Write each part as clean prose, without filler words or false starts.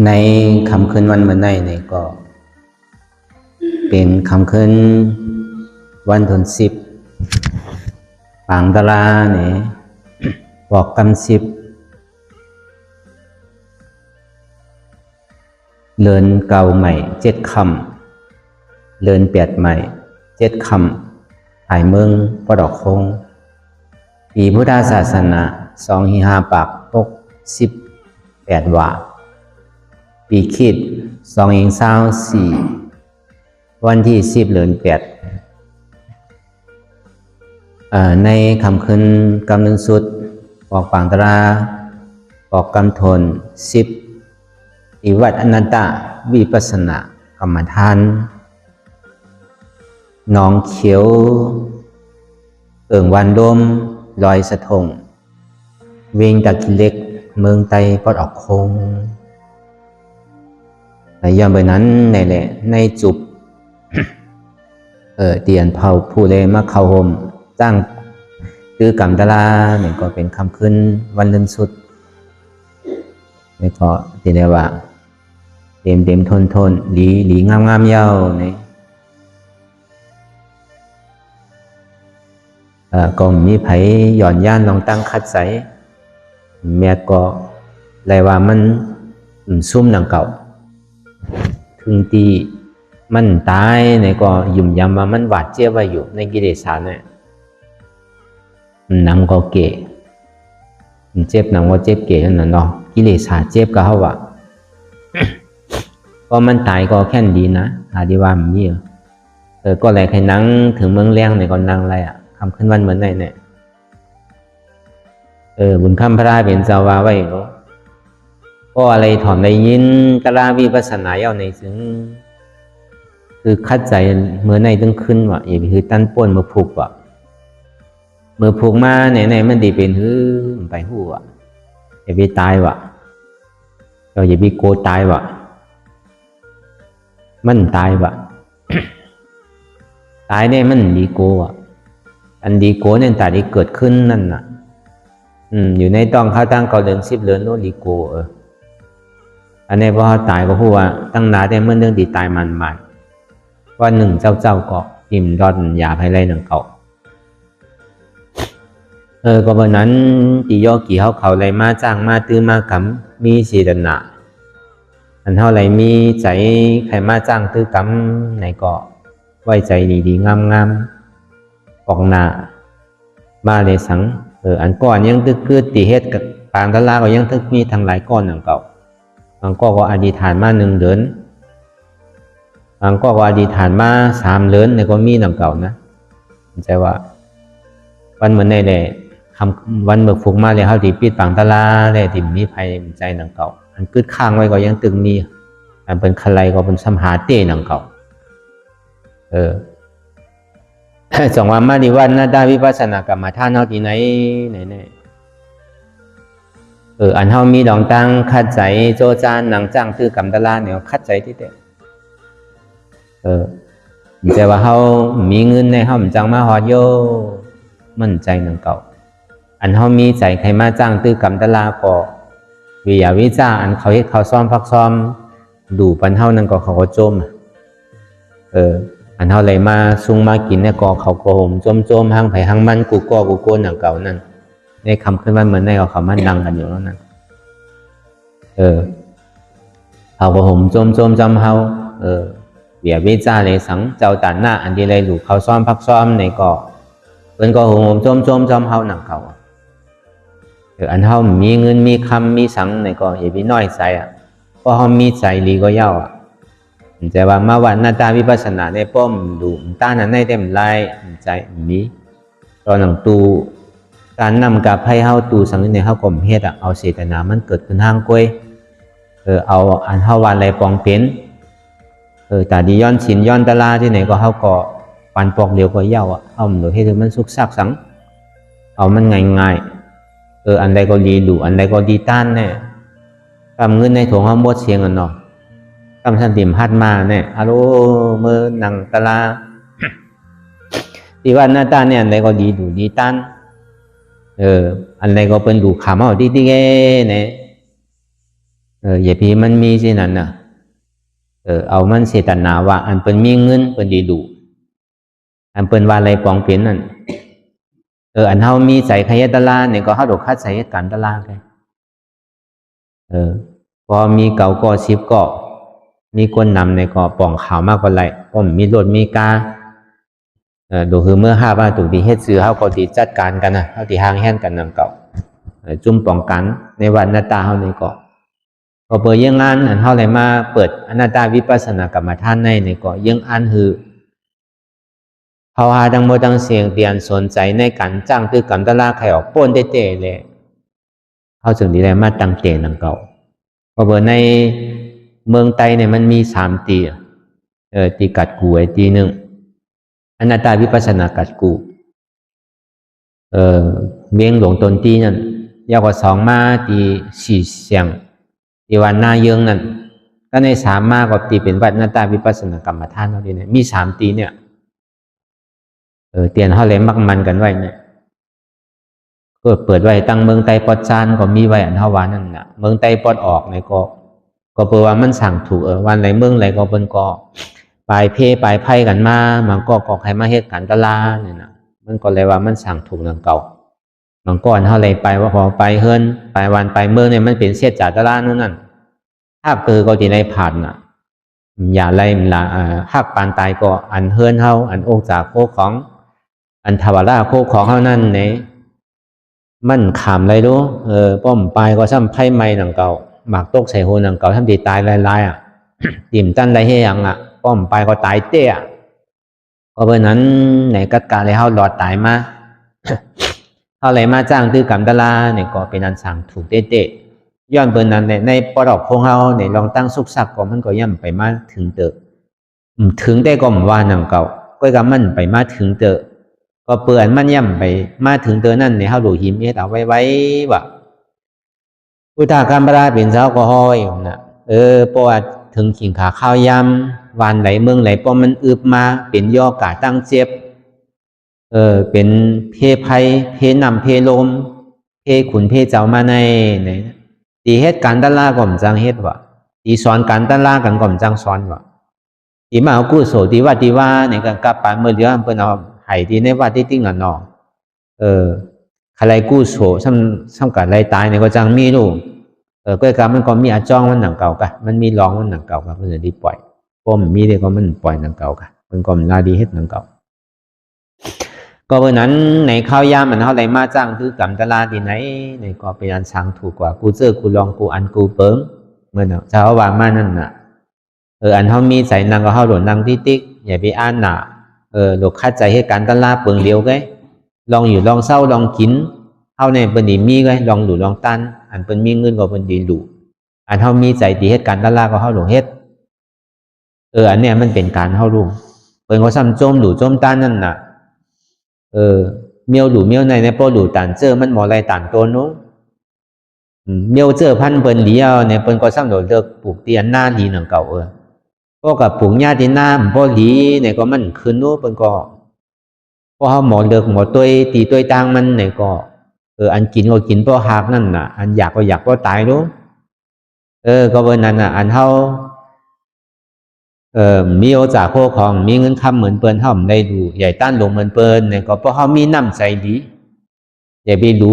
ในคำคืนวันเมื่อไหร่นี่ก็เป็นคำคืนวันที่10ปางตลาเนี่ยบอกกำ10เลินเก่าใหม่7 คำเลิน8ใหม่7 คำหายเมืองปอดอกคงปีพุทธศาสนา2-5 ปากตก18 ว่าปีคิด2024วันที่10 เดือน 8ในคำคืนกำหนึ่งสุดบอกปางตราบอกกำทน10อิวัตอนันตะวิปัสสนากรรมฐานน้องเขียววันลมลอยสะทงเวงตะกิเล็กเมืองไตปอดออกคงยามเบอร์นั้นในแหละในจุบเตียนเผาผู้เลมาเข้าห่มจ้างคือกำตลาเนี่ยก็เป็นคำขึ้นวันเลินสุดนี่ก็ที่เรียกว่าเต็มทนหลีงามเย้าเนี่ยก็มีไผหย่อนย่านลองตั้งคัดใสแม่ก็เลยว่ามันซุ่มหนังเก่าถึงตีมันตายเนี่ยก็ยุ่มยำว่ามันหวาดเจี๊ยบไว้อยู่ในกิเลสเนี่ยหนังก็เก๋เจ็บหนังก็เจ็บเก๋นั่นน่ะเนาะกิเลสเจ็บก็เขาว่าก็มันตายก็แค่ดีนะดีว่ามันนี่ก็เลยใครนั่งถึงเมืองแรงเนี่ยก็นั่งอะไรคำขึ้นวันเหมือนไหนเนี่ยบุญคำพระราเป็นเจ้าวาไว้เนาะก็อะไรถอนในยินตราวิปัสสนาเย้าในซึ่งคือคัดใจเมื่อในต้องขึ้นว่ะอย่าไปคือตั้นป้นมือผูกว่ะมือผูกมาไหนมันดีเป็นไปหู้ว่ะอย่าไปตายว่ะเราอย่าไปโกตายว่ะมันตายว่ะ ตายเนี่ยมันดีโกว่ะอันดีโกเนี่ยแต่ที่เกิดขึ้นนั่นน่ะอยู่ในต้องเข้าตั้งเก่าเดือน10 เดือนโน้นดีโกอันนี้พอตายก็พูดว่าตั้งนานแต่เมื่อเรื่องดีตายมันใหม่ว่าหนึ่งเจ้าก็อิ่มรอดยาภายไรหนังเก่าก็วันนั้นตีโยกี่เขาไรมาจ้างมาตื้อมากำมีสีดนะอันเท่าไรมีใจใครมาจ้างตื้อกำไหนก็ไว้ใจดีงามออกหน้ามาเลยสังอันก้อนยังตึกคือตีเฮ็ดกับปางตะลาก็ยังตึกมีทางหลายก้อนหนังเก่าบางก็อธิษฐานมา1 เดือนบางก็อธิษฐานมา3 เดือนเนี่ยก็มีหนังเก่านะใจว่าวันเหมือนในแหละวันเมื่อฟุกมาเลยเขาตีปิดปางตะลาเลยตีมีภัยใจหนังเก่าอันกึดข้างไว้ก็ยังตึงมีอันเป็นคลัยก็เป็นสัมหาเต้หนังเก่าสองวันมาดีวันนะได้วิปัสสนากรรมฐานเอาที่ไหนอันเฮามีดองตั้งคัดใจโจจานหนังจ้างตื้อกำตะลาเนี่ยคัดใจที่เด็ดแต่ว่าเฮามีเงินในเฮาจังมาฮอดโยมั่นใจหนังเก่าอันเฮามีใจใครมาจ้างตื้อกำตะลาก็วิยาวิจาอันเขาเฮ็ดเขาซ้อมพักซ้อมดูปันเฮานั่นก็เขาก็จมอันเฮาเลยมาซุงมากินเนี่ยก็เขาโกหมจมห้างไผ่ห้างมันกูโกหนังเก่านั่นในคำขึ้นวันเหมือนในเขามันดังกันอยู่แล้วนั่นเขาโกหมจมจำเฮาเบียวิจาเลยสังเจ้าตาหน้าอันที่เลยดูเขาซ้อมพักซ้อมในก็เป็นก็โหมจมจำเฮาหนังเก่าอันเฮามีเงินมีคำมีสังในก็อย่าไปน้อยใจเพราะเฮามีใจดีก็เย้าแต่ว่ามาวันหน้าตาวิปัสสนาในป้อมดูต้านนั้นในเต็มลายใจมีตอนหนังตูการนำกับให้เฮาตูสังในเฮากลมเฮ็ดเอาเสตนามันเกิดขึ้นห้างกล้วยเอาอันเฮาวันไรปองเป็นแต่ดีย้อนฉินย้อนตะลาที่ไหนก็เฮาก็ปันปอกเดียวก็เย้าเอาหนูให้ถึงมันสุกซักสังเอามันง่ายอันใดก็ดีดูอันใดก็ดีต้านแน่ทำเงินในถุงเฮาหมดเสียงกันเนาะทำสันติมพัดมาเนี่ยฮัลโหลเมื่อนังตะลาที่ว่าหน้าตาเนี่ยอันใดก็ดีดูดีต้านอันใดก็เป็นดูขามเอาดีๆเนี่ย อย่าพีมันมีสินั่นน่ะเอามันเสตนาว่าอันเป็นมีเงินเป็นดีดูอันเป็นว่าอะไรปองเปลี่ยนนั่นอันเฮามีใส่ขยะตะลาเนี่ยก็เฮาดอกคัดใส่กันตะลาไงพอมีเก่าก็ชิบก็มีคนนำในก็ป่องขาวมากกว่าไรผมมีรถมีกาดูคือเมื่อห้าบ้านถูกดีเฮ็ดซื้อเฮาก็ดีจัดการกันนะเฮาดีห่างแห่งกันนำเก่าจุ่มป้องกันในวันหน้าตาเฮาในก็พอเปิดยังงานอันเฮาเลยมาเปิดอนัตตาวิปัสสนากรรมฐานในก็ยังอันคือภาวะดังโมดังเสียงเตียนสนใจในการจ้างตื้อกำตะลาไข่ออกป้นเต้ๆเลยเขาจึงดีเลยมาตั้งเตนังเก่าพอเปิดในเมืองไทยเนี่ยมันมี3ตีตีกัดกูไอ้ตีหนึ่งอนัตตาวิปัสสนากัดกูเมียงหลวงตนตีนั่นยาวกว่า2มาตี4เสียงตีวันหน้าเยืองนั่นก็ใน3มาก็ตีเป็นวัดอนัตตาวิปัสสนากรรมฐานเท่านี้เนี่ยมี3ตีเนี่ยเตียนเขาเลยมักมันกันไว้เนี่ยก็เปิดไว้ตั้งเมืองไตปอดจานก็มีไว้อันเท่าวานั่นน่ะเมืองไตปอดออกเนี่ยก็เปิดว่ามันสั่งถูกวันไหนเมืองไหนก็เป็นก็ปลายเพปลายไพ่กันมามันก็ใครมาเฮ็ดกันตะลาเนี่ยนะมันก็เลยว่ามันสั่งถูกนังเก่าบางก้อนเท่าไรไปว่าพอไปเฮิรนไปวันไปเมืองเนี่ยมันเป็นเสียจ่าตะลานั่นนั่นถ้าก็ที่ในผ่านน่ะอย่าไรละหักปานตายก็อันเฮิรนเฮาอันอกจากโคของอันทวาราโคของเฮานั่นเนี่ยมันขามไรรู้ป้อมปลายก็ซ้ำไพ่ไม้หนังเก่าหมากตกใส่โหหนังเก่าทำดีตายลายติ่มตั้นไรให้ยังป้อมปลายก็ตายเตี้ยเพราะนั้นในกัดการเลยเฮาหลอดตายมาเฮาเลยมาจ้างตื้อกำตะลาเนี่ยก็เป็นอันสั่งถูกเต้ย้อนเปิ้นนั้นในปอดอกของเฮาเนี่ยลองตั้งสุกสักก็มันก็ย่ำไปมาถึงเตอถึงได้ก็ว่าหนังเก่าก็กำมันไปมาถึงเตอก็เปื่อนมันย่ำไปมาถึงเตอนั่นในเฮาดูหิมเฮ็ดเอาไว้ว่าพุทธกรรมราเป็นเจ้าก็ห้อยนะเพราะว่าถึงขิงขาข้าวยำวันไหลเมืองไหลป้อมันอึบมาเป็นย่อกาตั้งเจ็บเป็นเพไพเพนำเพลมเพขุนเพเจ้ามาในตีเฮ็ดการตะลาก่อมจังเฮ็ดวะตีสอนการตะลากันก่อมจังสอนวะตีมาเอากู้โสตีว่าเนี่ยกันกับปานเมื่อเดือนเปิ้นเอาไห้ที่ในวัดที่ติ้งกันเนาะอะไรกู้โสซ้ำกับอะไรตายเนี่ยก็จังมีลูกก็กรรมมันก็มีอาจ้องมันหนังเก่ากะมันมีร้องมันหนังเก่ากะมันจะดีปล่อยป้อมมีได้ก็มันปล่อยหนังเก่ากะมันก็มันลาดีเฮ็ดหนังเก่าก็เพราะนั้นในข้าวยามมันเท่าไรมาจ้างคือกรรมตลาดที่ไหนในก็เป็นอันสั่งถูกกว่ากูเจอกูลองกูอันกูเปิ้งเมื่อเนาะชาววางมานั่นน่ะอันเท่ามีใส่นางก็เท่าหล่นนางที่ติ๊กอย่าไปอ่านน่ะหลกคัดใจให้การตลาดเปิงเดียวไงลองอยู่ลองเศร้าลองกินเท่าในเป็นดีมีไงลองดูลองตันอันเป็นมีเงินก็เป็นดีดูอันเท่ามีใจดีเฮ็ดการตลาดก็เท่าหลงเฮ็ดอันเนี้ยมันเป็นการเท่ารุ่งเป็นเขาซ้ำโจมหลู่โจมตันนั่นน่ะเมียวหลู่เมียวในโปรหลู่ตันเจอมันหมอไรตันตัวนู้เมียวเจอพันเปิ้นเดียวเนี่ยเปิ้นก็ซ้ำโดดเลิกปลูกเตียนหน้าดีหนังเก่าพวกกับปลูกหญ้าที่หน้าพวกดีเนี่ยก็มันคืนนู้เปิ้นก็พอเขาหมอเลิกหมอตัวตีตัวตังมันเนี่ยก็อันกินก็กินเพราะหักนั่นน่ะอันอยากก็อยากเพราะตายรู้ก็เบอร์นั้นน่ะอันเท่ามีโอจากโคของมีเงินคำเหมือนเปิ้นเท่าได้ดูใหญ่ต้านลงเหมือนเปิ้นเนี่ยก็เพราะเขามีน้ำใจดีอย่าไปดู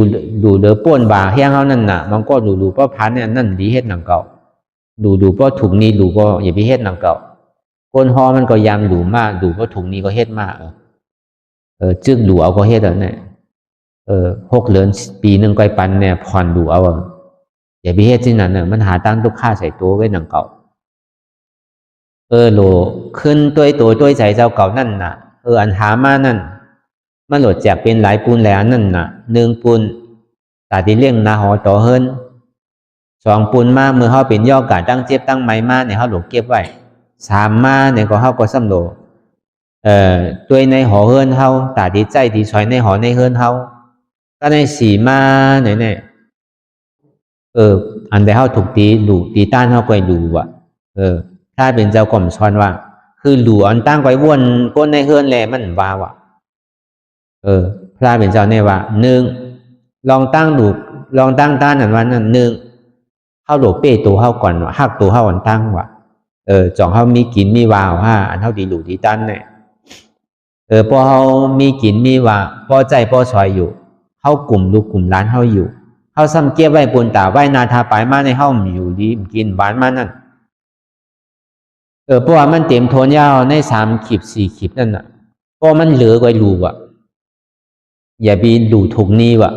เดือป้วนบ่าเฮี้ยงเขานั่นน่ะมันก็ดูเพราะพันเนี่ยนั่นดีเฮ็ดหนังเก่าดูเพราะถุงนี้ดูก็อย่าไปเฮ็ดหนังเก่าคนฮอมันก็ยามดูมากดูเพราะถุงนี้ก็เฮ็ดมากจึกดูเอาก็เฮ็ดแล้วเนี่ย6 เดือนปีนึงก้อยปันเนี่ยผ่อนดูเอาอย่าไปเฮ็ดที่นั่นเนี่ยมันหาตั้งทุกค่าใส่ตัวไว้หนังเก่าโหลขึ้นตัวใจเจ้าเก่านั่นน่ะอันหามานั่นมันโหลดแจกเป็นหลายปูนแล้วนั่นน่ะ1ปูนตาที่เลี้ยงนาหอต่อเฮิรน2ปูนมาเมื่อเขาเป็นย่อกาตั้งเจ็บตั้งไม้มาเนี่ยเขาหลงเก็บไว้3มาเนี่ยก็เขาก็ซ้ำโหลตัวในหอเฮิรนเขาตาที่ใจที่ซอยในหอในเฮิรนเขาก็ใน4มาเนี่ยอันใดเขาถูกตีต้านเขาก็ดูว่ะถ้าเป็นเจ้ากรมชอนว่าคือหลวอันตั้งไว้วนก้นในเฮือนแลมันว่าว่ะพระเป็นเจ้าเนี่ยว่า1ลองตั้งต้านอันวันนั้น เฮาโหลเป้ตัวเฮาก่อนว่าฮักตัวเฮาอันตั้งว่าจ่องเฮามีกินมีวาวฮะอันเฮาดีหลูดีตั้นเนี่ยพอเฮามีกินมีว่าพอใจพอซอยอยู่เฮากลุ่มลูกกลุ่มร้านเฮาอยู่เฮาซ้ำเก็บไว้บนตาไว้นาทาปลายมาในเฮาอยู่ดีกินหวานมานั่นเพราะว่ามันเต็มโทนยาวใน3 คลิป 4 คลิปนั่นน่ะเพราะมันเหลือไว้รูอ่ะอย่าไปดูถูกนี้ว่ะ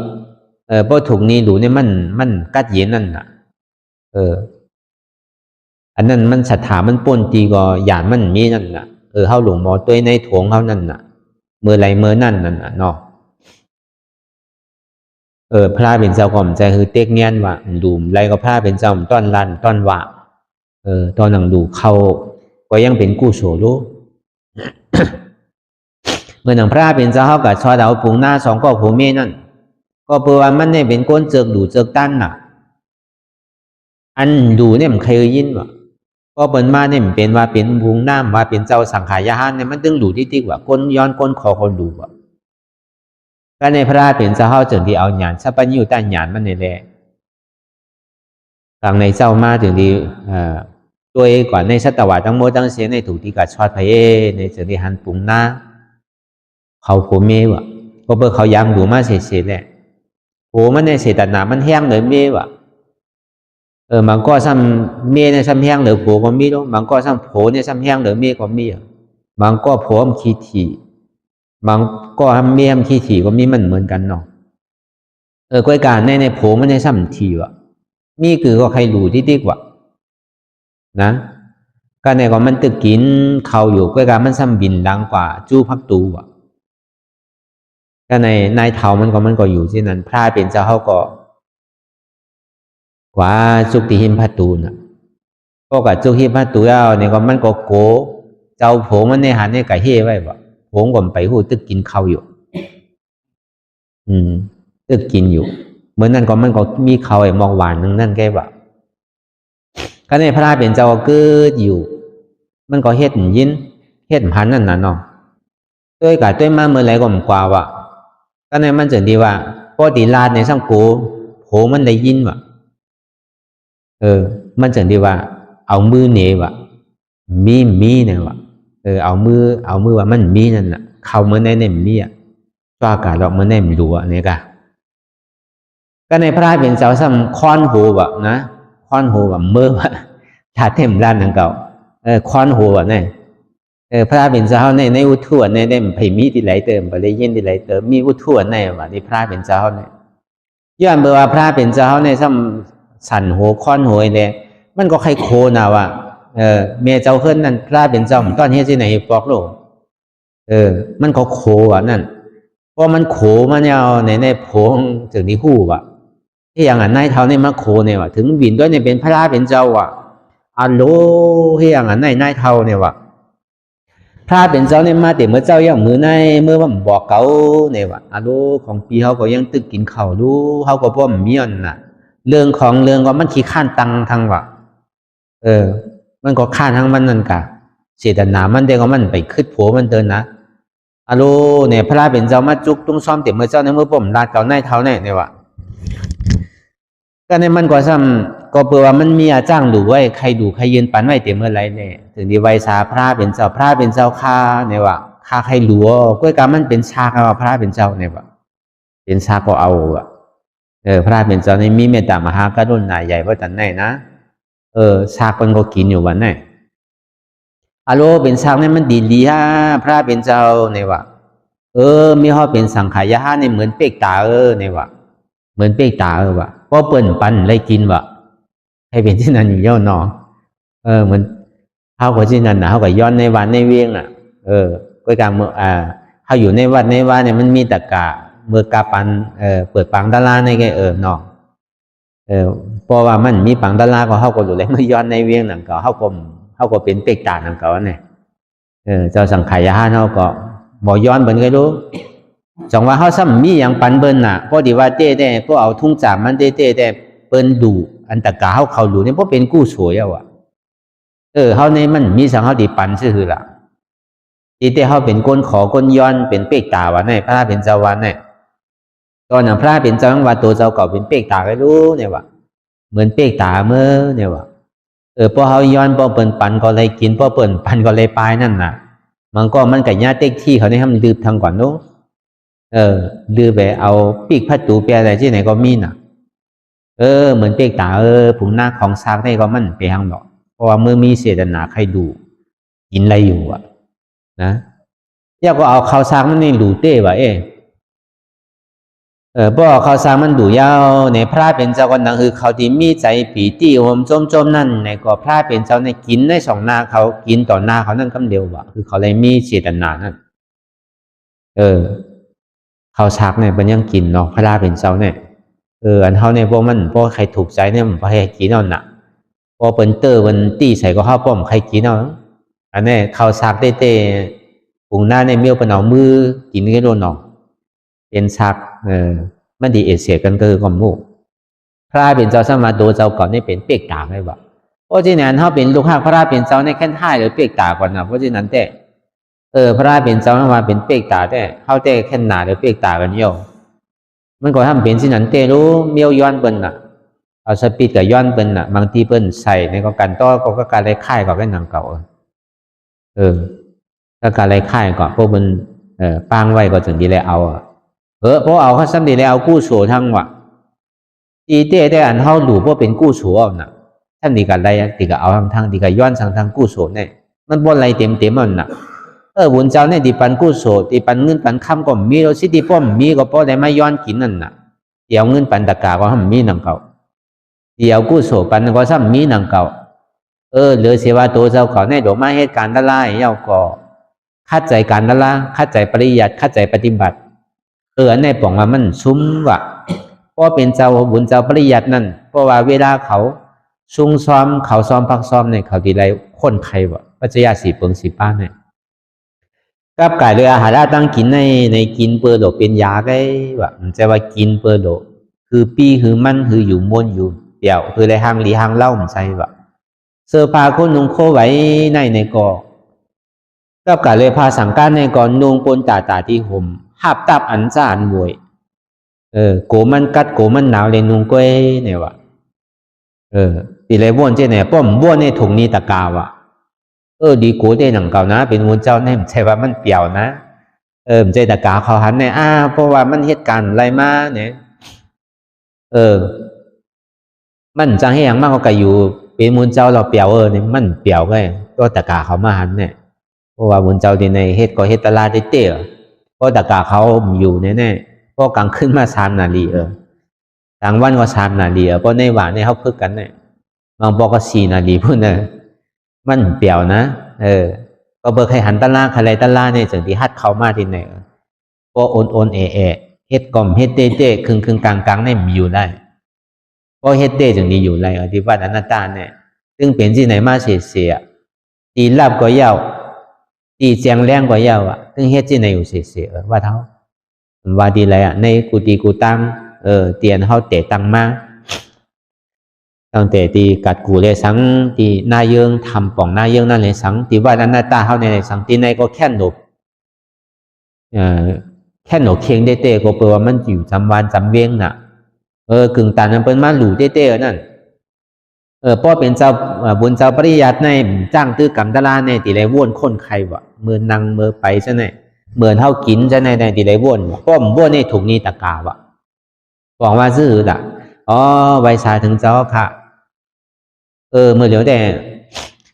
เพราะถูกนี้ดูเนี่ยมันกัดเย็นนั่นน่ะอันนั้นมันศรัทธามันป่นตีก็หยานมันมีนั่นน่ะเฮาหลงหมอตัวในถวงเฮานั่นน่ะเมื่อไรเมื่อนั่นน่ะเนาะพระเป็นเจ้าก่อมใจคือเต็กเนียนว่าดูมไรก็พระเป็นเจ้าต้อนรันต้อนว่าตอนหนังดูเขาก็ยังเป็นกู้โสรู้ เมื่อหนังพระเป็นเจ้าเขากับชอดเอาปุงหน้า2ก็ผู้เมนั่นก็เปว่ามันเนี่ยเป็นก้นเจิกดูเจิกตั้นน่ะอันดูเนี่ยมันเคยยินว่าก็เปิ่นมาเนี่ยมันเป็นว่าเป็นพุงน้ำว่าเป็นเจ้าสังขารยานเนี่ยมันตึงดูที่ติ๊กว่าก้นย้อนก้นคอคนดูว่าก็ในพระเป็นเจ้าเขาจึงที่เอาหยานสัพพัญญูตั้นหยานมันในแหละทางในเจ้ามาถึงที่ตัวเองก่อนในสัตวะทั้งหมดทั้งเสียในถูกที่กัดชอดพระเอในจึงที่หันปุงหน้าเขาโผเมวะก็เพื่อเขายังดูมาเสียแหละโผมันในเสตนามันแห้งเลยเมวะบางก็ซ้ำเมในซ้ำแห้งหรือโผก็มีด้วยบางก็ซ้ำโผในซ้ำแห้งหรือเมก็มีบางก็โผมขี้ถี่บางก็ทำเมมขี้ถี่ก็มีมันเหมือนกันเนาะก้อยการในโผมันในซ้ำถี่วะมีคือก็ใครรู้ที่ดีกว่านะก็ในก็มันตึกกินเขาอยู่ก้อยการมันซ้ำบินดังกว่าจู้พักตูวะก็ในนายเทามันก็อยู่ที่นั้นพระเป็นเจ้าเขาก็กว่าจุกติหิมพัตูน่ะก็กับจุกหิมพัตูเอาเนี่ยก็มันก็โกเจ้าโผมันในหันในไก่เฮ่ไว้บ่โผก็ไปหูตึกกินข้าวอยู่ตึกกินอยู่เหมือนนั่นก็มันก็มีข้าวไอ้มองหวานนึงนั่นแกบ่ก็ในพระเป็นเจ้าก็อยู่มันก็เฮ็ดยินเฮ็ดพันนั่นน่ะเนาะด้วยกับด้วยมาเมื่อไรก็มันกว่าว่ะก็ในมันจึงดีว่าปกติลาดในสังโกโผมันได้ยินว่ะมันจึงดีว่าเอามือเหนว่ะมีเนี่ยว่ะเอามือว่ามันมีนั่นน่ะเข้าเมื่อในเนี่ยมีอ่ะตัวอากาศออกเมื่อในมันรู้อ่ะเนี่ยก็ในพระเป็นเจ้าซ้ำค้อนโหว่ะนะค้อนโหว่ะเมื่อว่ะถ้าเต็มร้านนั่งเก่าค้อนโหว่ะเนี่ยพระเป็นเจ้าในอุทธวในได้ไผ่มีที่ไหลเติมไปเลยยินที่ไหลเติมมีอุทธวในว่าที่พระเป็นเจ้าเนี่ยย้อนเบอร์ว่าพระเป็นเจ้าในซ้ำสั่นโหค้อนโหยเนี่ยมันก็ใครโคนะว่าเมียเจ้าเฮิรนนั่นพระเป็นเจ้าตอนนี้ที่ไหนปอกโลกมันก็โคว่ะนั่นเพราะมันโขมันเอาในโพงถึงที่หู้ว่ะที่อย่างนั้นนายเท่าในมาโคเนี่ยว่ะถึงวินด้วยเนี่ยเป็นพระเป็นเจ้าว่ะอัลโหลที่อย่างนั้นนายเท่าเนี่ยว่ะพระเป็นเจ้าเนี่ยมาแต่เมื่อเจ้าอย่างมือในเมื่อว่าบอกเขาเนี่ยว่าอาลูของปีเขาก็ยังตึกกินข้าวดูเขาก็พ่อมมีอันน่ะเรื่องก็มันขี้ข้านตังทางว่ามันก็ข้านทั้งมันนั่นกะเจตนามันเด็กก็มันไปคืดโผมันเดินนะอาลูเนี่ยพระเป็นเจ้ามาจุกตุ้งซ้อมแต่เมื่อเจ้าในเมื่อพ่อมลาดเก่าในเท้าเนี่ยว่าก็ในมันก็ซ้ำก็เปล่าว่ามันมีอาจ้างดูไว้ใครดูใครยืนปันไว้เต็มเมื่อไรเนี่ยถึงดีไวสาพระเป็นเจ้าค่าเนี่ยว่าค่าใครหลัวก็การมันเป็นชาคำว่าพระเป็นเจ้าเนี่ยว่าเป็นชาก็เอาอ่ะพระเป็นเจ้าในมีเมตตามหากรุณาใหญ่ว่าตันไหนนะชาคนก็กินอยู่วันไหนอโลเป็นชาเนี่ยมันดีฮะพระเป็นเจ้าเนี่ยว่ามีเขาเป็นสังขารยะเนี่ยเหมือนเปกตาเนี่ยว่าเหมือนเปกตาว่ะก็เปิ่นปันเลยกินว่ะให้เป็นที่นั่นอยู่ย่อนอเหมือนเขาก็ที่นั่นนะเขาก็ย้อนในวันในเวียงอ่ะก็การเมื่อเขาอยู่ในวัดเนี่ยมันมีตะกะเมื่อกาปันเปิดปังตะลาในแกเนาะเพราะว่ามันมีปังตะลาก็เขาก็ดูเลยเมื่อย้อนในเวียงนั่นก็เขาก็เป็นเปกตานั่นก็เนี่ยเจ้าสังขารยะเขาก็บ่ย้อนเหมือนกันรู้จังว่าเขาซ้ำมีอย่างปันเบิ้ลน่ะเพราะดีว่าเต้ได้พวกเอาทุ่งจามมันเต้ได้เปิ้นดูอันตะกาเขาดูเนี่ยเพราะเป็นกู้สวยอ่ะเขาในมันมีสังเขาดีปันซื่อล่ะที่เต้เขาเป็นก้นขอก้นย้อนเป็นเปกตาวันไหนพระเป็นเจ้าวันเนี่ยตอนนั้นพระเป็นเจ้าว่าตัวเจ้าเก่าเป็นเปกตาก็รู้เนี่ยว่า เหมือนเปียกตาเมื่อเนี่ยว่าพอเขาย้อนพอเปิ่นปันก็เลยกินพอเปิ่นปันก็เลยปลายนั่นน่ะมันกับญาติเต็กที่เขาได้ทำดื้อทางก่อนนู้ดื้อไปเอาปีกพัดตูเปียอะไรที่ไหนก็มีน่ะเหมือนเปียกตาผงหน้าของซากได้ก็มันไปทางหรอกเพราะว่าเมื่อมีเศษหนาใครดูกินอะไรอยู่อ่ะนะอยากก็เอาข้าวซากมันนี่หลูเต้ว่ะพอเขาสร้างมันดูยาวในพระเป็นเจ้ากันดังคือเขาที่มีใจปีติโหมจมนั่นในก็พระเป็นเจ้าในกินในสองนาเขากินต่อหน้าเขานั่นคำเดียวว่ะคือเขาเลยมีเจตนานั่นเขาชักเนี่ยเป็นยังกินเนาะพระเป็นเจ้าเนี่ยอันเขาเนี่ยพวกมันพวกใครถูกใจเนี่ยมันพอให้กินเอาหนักพอเป็นเตอร์มันตีใส่ก็เข้าป้อมใครกินเอาอันนี้เขาชักเต้ปุ่งหน้าในเมียวเป็นเอามือกินก็โดนเนาะเป็นชักมันดีเอเสียกันก็คือความงูพระเป็นเจ้าสมาดูเจ้าก่อนนี่เป็นเปียกตาไม่บอกเพราะฉะนั้นเขาเป็นลูกข้าพระเป็นเจ้าในแค่ท่ายหรือเปียกตาก่อนนะเพราะฉะนั้นแต่พระเป็นเจ้ามาเป็นเปียกตาแต่เขาแต่แค่หนาหรือเปียกตากันโยมันก็ทำเป็นสิ่งนั้นแต่รู้เมียวย้อนเปิ้นน่ะเอาสปีดกับย้อนเปิ้นน่ะบางทีเปิ้นใส่ในก็การต้อก็การไล่ค่ายก็เป็นหนังเก่าก็การไล่ค่ายก็พวกมันปางไว้ก็ถึงดีเลยเอาเพราะเอาเขาซ้ำดีแล้วกู้โฉทั้งวะตีเต้ได้อันเท่าหลูเพราะเป็นกู้โฉเอาน่ะท่านดีกันได้ดีกับเอาทางดีกับย้อนทางกู้โฉเนี่ยมันบนไรเต็มมันน่ะบุญเจ้าเนี่ยดีปันกู้โฉดีปันเงินปันคำก็มีเราสิดีป้อมมีก็เพราะได้ไม่ย้อนกินนั่นน่ะเดี๋ยวเงินปันตะกาก็ทำมีหนังเก่าเดี๋ยวกู้โฉปันก็ซ้ำมีหนังเก่าเหลือเสียว่าตัวเจ้าเขาในดอกไม้เหตุการณ์ละลายเย้าก็คัดใจการละละคัดใจปริยัติคัดใจปฏิบัติอันในป่องว่ามันซุ้มว่ะเพราะเป็นเจ้าบุญเจ้าปริยัตินั่นเพราะว่าเวลาเขาซุ่งซ้อมเขาซ้อมพักซ้อมเนี่ยเขาดีไรคนใครวะปัจจัยสีเปิงสีป้าเนี่ยกับไก่เลยอาหารตั้งกินในกินเปลือกเป็นยาได้ว่ะมันจะว่ากินเปลือกคือปีคือมันคืออยู่ม้วนอยู่เดี่ยวคือในห้างหลีห้างเล่ามันใช่ว่ะเสื้อผ้าคนนุ่งโคไว้ในกอกับไก่เลยพาสังการในก่อนนุ่งปนตาที่ห่มหับตับอันซ่านมวยโกมันกัดโกมันหนาวเลยนุ่งก้อยเนี่ยวะตีเลยว่นเจ้เนี่ยป้อมว่นในถุงนี้ตะกาวะดีโกได้หนังเก่านะเป็นวุ้นเจ้าเนี่ยใช่ว่ามันเปี่ยวนะมันใจตะกาเขาหันเนี่ยเพราะว่ามันเหตุการณ์อะไรมาเนี่ยมันจังให้อย่างมากก็อยู่เป็นวุ้นเจ้าเราเปี่ยวเนี่ยมันเปี่ยวก็ตัวตะกาเขามาหันเนี่ยเพราะว่าวุ้นเจ้าที่ในเหตุก็เหตุตลาดเตี้ยเพราะตะกาเขาอยู่แน่ๆเพราะกลางขึ้นมา3 นาทีกลางวันก็3 นาทีเพราะในหวานในเขาพึกกันเนี่ยบางบอกก็4 นาทีพูดเนี่ยมันเปี่ยวนะก็เบิกให้หันตะล่าใครตะล่าเนี่ยถึงที่ฮัดเขามาที่ไหนก็โอนเเฮ็ดกล่อมเฮ็ดเต้ครึ่งกลางเนี่ยมีอยู่ได้เพราะเฮ็ดเต้จึงมีอยู่ไรที่วัดอนัตตาเนี่ยซึ่งเป็นที่ไหนมาเสียตีลาบก็ยาวตีเจียงแรงก็ยาวซึ่งเฮ็ดที่ไหนอยู่เสียว่าเท่าว่าดีไรในกุฏิกูตั้งเตียนเขาเตะตังมาตั้งแต่ตีกัดกูเลยสังตีหน้าเยื่อทำป่องหน้าเยื่อนั่นเลยสังตีว่านั้นหน้าตาเขาในสังตีในก็แค่หนบแค่หนบเคียงเต้ก็แปลว่ามันอยู่จำวันจำเวียงน่ะกึ่งตานั้นเป็นมาหลู่เต้นั่นพ่อเป็นเจ้าบุญเจ้าปริยัติในจ้างตื้อกำตะลาในตีไรว่นคนใครวะเมื่อนั่งเมื่อไปใช่ไหมเหมือนเท่ากินจะในตีไรว่นป้อมว่นในถุงนี้ตะกาวะบอกว่าซื่อละไวชาถึงเจ้าค่ะเมื่อเหลียวแต่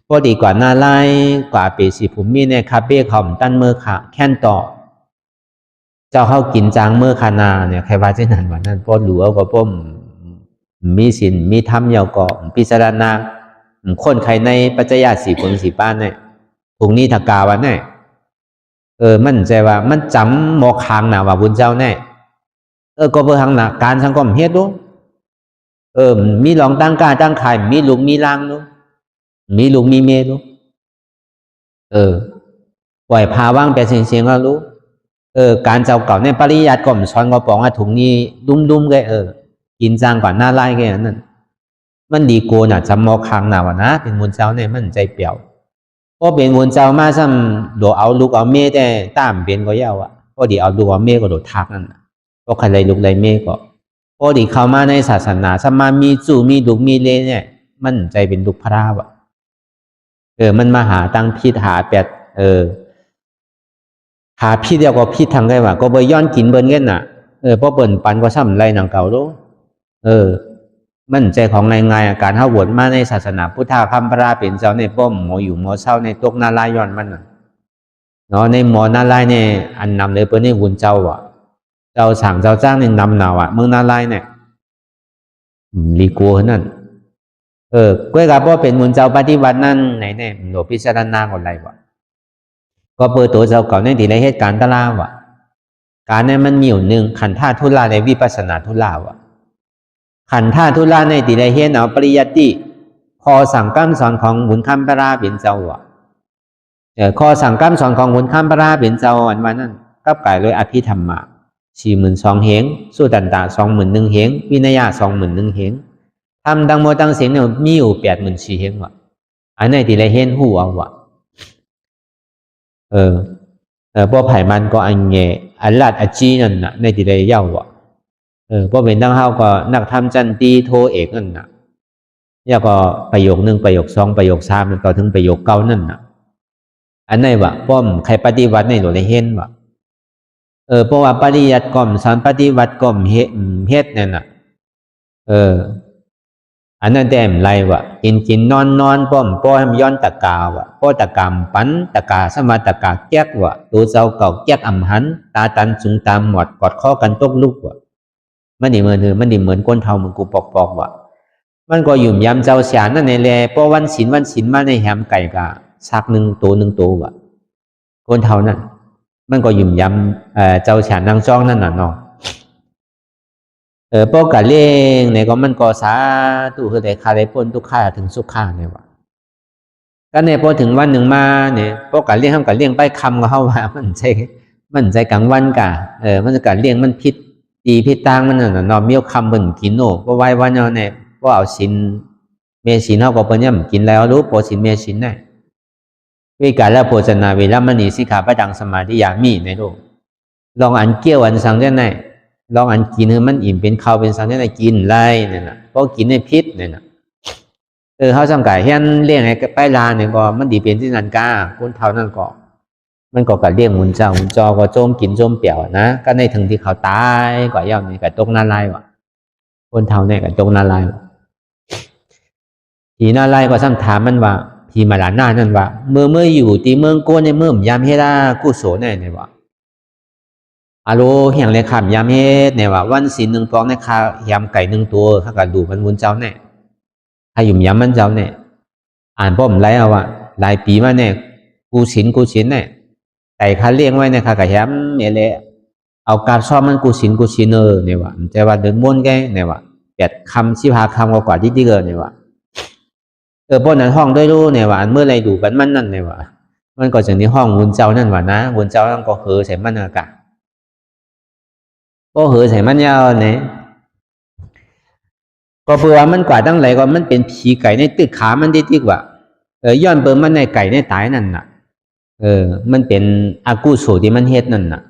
พอดีกว่าหน้าไล่กว่าเปสีผมมีในคาเฟ่เขาตั้นเมื่อค่ะแค่นต่อเจ้าเข้ากินจางเมื่อคานาเนี่ยใครว่าเช่นนั้นวันนั้นพอหลัวก็ป้มมีศีลมีธรรมเยาวก็พิจารณาคนใครในปัจจัยสีผลสีป้านเนี่ยถุงนี้ถักกาวันเนี่ยมันใจว่ามันจำหมอคางหนาว่าบุญเจ้าแน่ก็เพื่อทางหนักการสังคมเฮ็ดดูมีหลองตั้งกาตั้งขายมีลุงมีล่างดูมีลุงมีเมดูปล่อยพาว่างไปเสียงก็รู้การเจ้าเก่าในปริยัติก่อมช้อนก็บอกว่าถุงนี้ดุ้มๆก็กินจางก่อนหน้าไล่ก็นั่นมันดีโกน่ะจำมอคางหนาวนะเป็นบุญเจ้าเนี่ยมันใจเปี่ยวเพราะเป็นบุญเจ้ามาซ้ำโดเอาลูกเอาเมแต่ตามเป็นก็ยาวพอดีเอาลูกเอาเมก็โดทักนั่นก็ใครเลยลูกเลยเมก็ พอดีเข้ามาในศาสนาสมามีจู่มีดุมีเลเนี่ยมันใจเป็นดุพระวะมันมาหาตั้งพิษหาแปดหาพิษเดียวกับพิษทางได้วะก็ไปย้อนกินเบิ้ลกันน่ะเพราะเบิ้ลปันก็ซ้ำไรหนังเก่ารู้มันใจของง่ายๆการเข้าบวชมาในศาสนาพุทธคำพระเป็นเจ้าในป้อมหมออยู่หมอเศร้าในตกนาลายย้อนมันเนาะในหมอนาลายเนี่ยอันนำเลยเปิ้ลในหุ่นเจ้าอ่ะเจ้าสั่งเจ้าจ้างในนำหนาวอ่ะเมืองนาลายเนี่ยรีกัวนั่นก้วยกับว่าเป็นหุ่นเจ้าปฏิวัตินั่นไหนเนี่ยหลวงพิจารณาคนไรวะก็เปิดตัวเจ้าเก่าในที่ในเหตุการณ์ตะลาวะการเนี่ยมันมีอยู่หนึ่งขันธ์ธาตุทุลาในวิปัสสนาทุลาวะขันธ์ธาตุทุลาในที่ในเหตุเอาปริยัติพอสั่งกำสอนของหุ่นคำพระเป็นเจ้าอ่ะข้อสั่งกำสอนของหุ่นคำพระเป็นเจ้าวันนั้นกับกายเลยอภิธรรมะ42,000เหงสู้ตันตา21,000เหงวินัยะ21,000เหงทำดังโมตังเสียงเนี่ยมีอยู่84,000เหงว่ะอันนี้ที่เราเห็นหูเอาว่ะพวกไผ่มันก็อันเงอันลาดอจีนั่นน่ะในที่เราเย้าว่ะพวกเป็นตั้งเฮาก็นักทำจันตีโทเอกนั่นน่ะแล้วก็ประโยค1ประโยค2ประโยค3แล้วก็ถึงประโยค9นั่นน่ะอันไหนว่ะป้อมใครปฏิวัติในเราได้เห็นว่ะเพราะว่าปริยัติก่อมสอนปฏิวัติก่อมเฮ็ดเนี่ยน่ะอันนั้นแต่มไรวะกินนอนป้อมป้อให้ย้อนตะกาวะป้อตะกามปันตะกาสมาตะกาแก๊กวะตัวเจ้าเก่าแก๊กอ่ำหันตาตันสูงตามหมดกอดข้อกันตกลุกวะมันดีเหมือนก้นเทามันกูปอกวะมันก็หยุ่มยำเจ้าเสียนั่นในแลป้อวันศีลมาในแหมไก่กะซักหนึ่งตัววะก้นเทานั่นมันก็หยุ่มยำเจ้าเสียนางจ้องนั่นน่ะเนาะพวกกะเลี้ยงเนี่ยก็มันก็สาธุคือได้คาได้พ้นทุกข้าถึงสุขข้าเนี่ยวะก็เนี่ยพอถึงวันหนึ่งมาเนี่ยพวกกะเลี้ยงทำกะเลี้ยงไปคำก็เข้าว่ามันใจกลางวันกะมันจะกะเลี้ยงมันพิษตีพิษตังมันน่ะเนาะเมี่ยวคำบนกินโน่ก็ไว้วันเนาะเนี่ยพวกเอาสินเมสินเขาก็เปิ้ลย่ำกินแล้วรู้โปรสินเมสินได้วิการและโภชนาเวลามณีสิกขาปดังสมาธิยามีในโลกลองอันเกี่ยวอันสังได้ไหนลองอันกินให้มันอิ่มเป็นข้าวเป็นสังได้กินไรเนี่ยนะเพราะกินในพิษเนี่ยนะเขาสังกัดเห็นเลี้ยงไอ้ไปลาเนี่ยก็มันดีเป็นที่นันกาคนเท่านั้นก็มันก็กัดเลี้ยงหุ่นจอก็โจมกินโจมเปี่ยวนะก็ในถึงที่เขาตายก็ย่อมนี่กับตกนาลายวะคนเท่าเนี่ยกับตกนาลายวะทีนาลายก็ซ้ำถามมันว่าทีมาหลานหน้านั่นว่าเมื่ออยู่ตีเมืองโกนในเมื่อยามเฮรากู้โสเนี่ยวะอาโลเหียงเลยขามยามเฮ็ดเนี่ยว่าวันศีล1 ฟองในคายำไก่1 ตัวข้าก็ดูมันวุ้นเจ้าเนี่ยถ้ายุ่มยำมันเจ้าเนี่ยอ่านป้อมไรเอาว่าหลายปีมาเนี่ยกูศีลเนี่ยไก่ข้าเลี้ยงไว้เนี่ยข้าก็ยำเนี่ยเลยเอาการซ่อมมันกูศีลเนี่ยว่าแต่ว่าเดินม้วนแกเนี่ยว่า8 คำ15 คำกว่าที่เกินเนี่ยว่าป้อนนั้นห้องด้วยรู้เนี่ยว่าเมื่อไรดูกันมันนั่นเนี่ยว่ามันก็จะในห้องวุ้นเจ้านั่นว่านะวุ้นเจ้านั่นก็ใส่มันอากาศก็ใส่มันยาวเนี่ยก็เพื่อมันกว่าตั้งไหลก็มันเป็นผีไก่ในตึกขามันดีกว่าย้อนเปิดมันในไก่ในตายนั่นน่ะมันเป็นอากูโสที่มันเฮ็ดนั่นน่ะ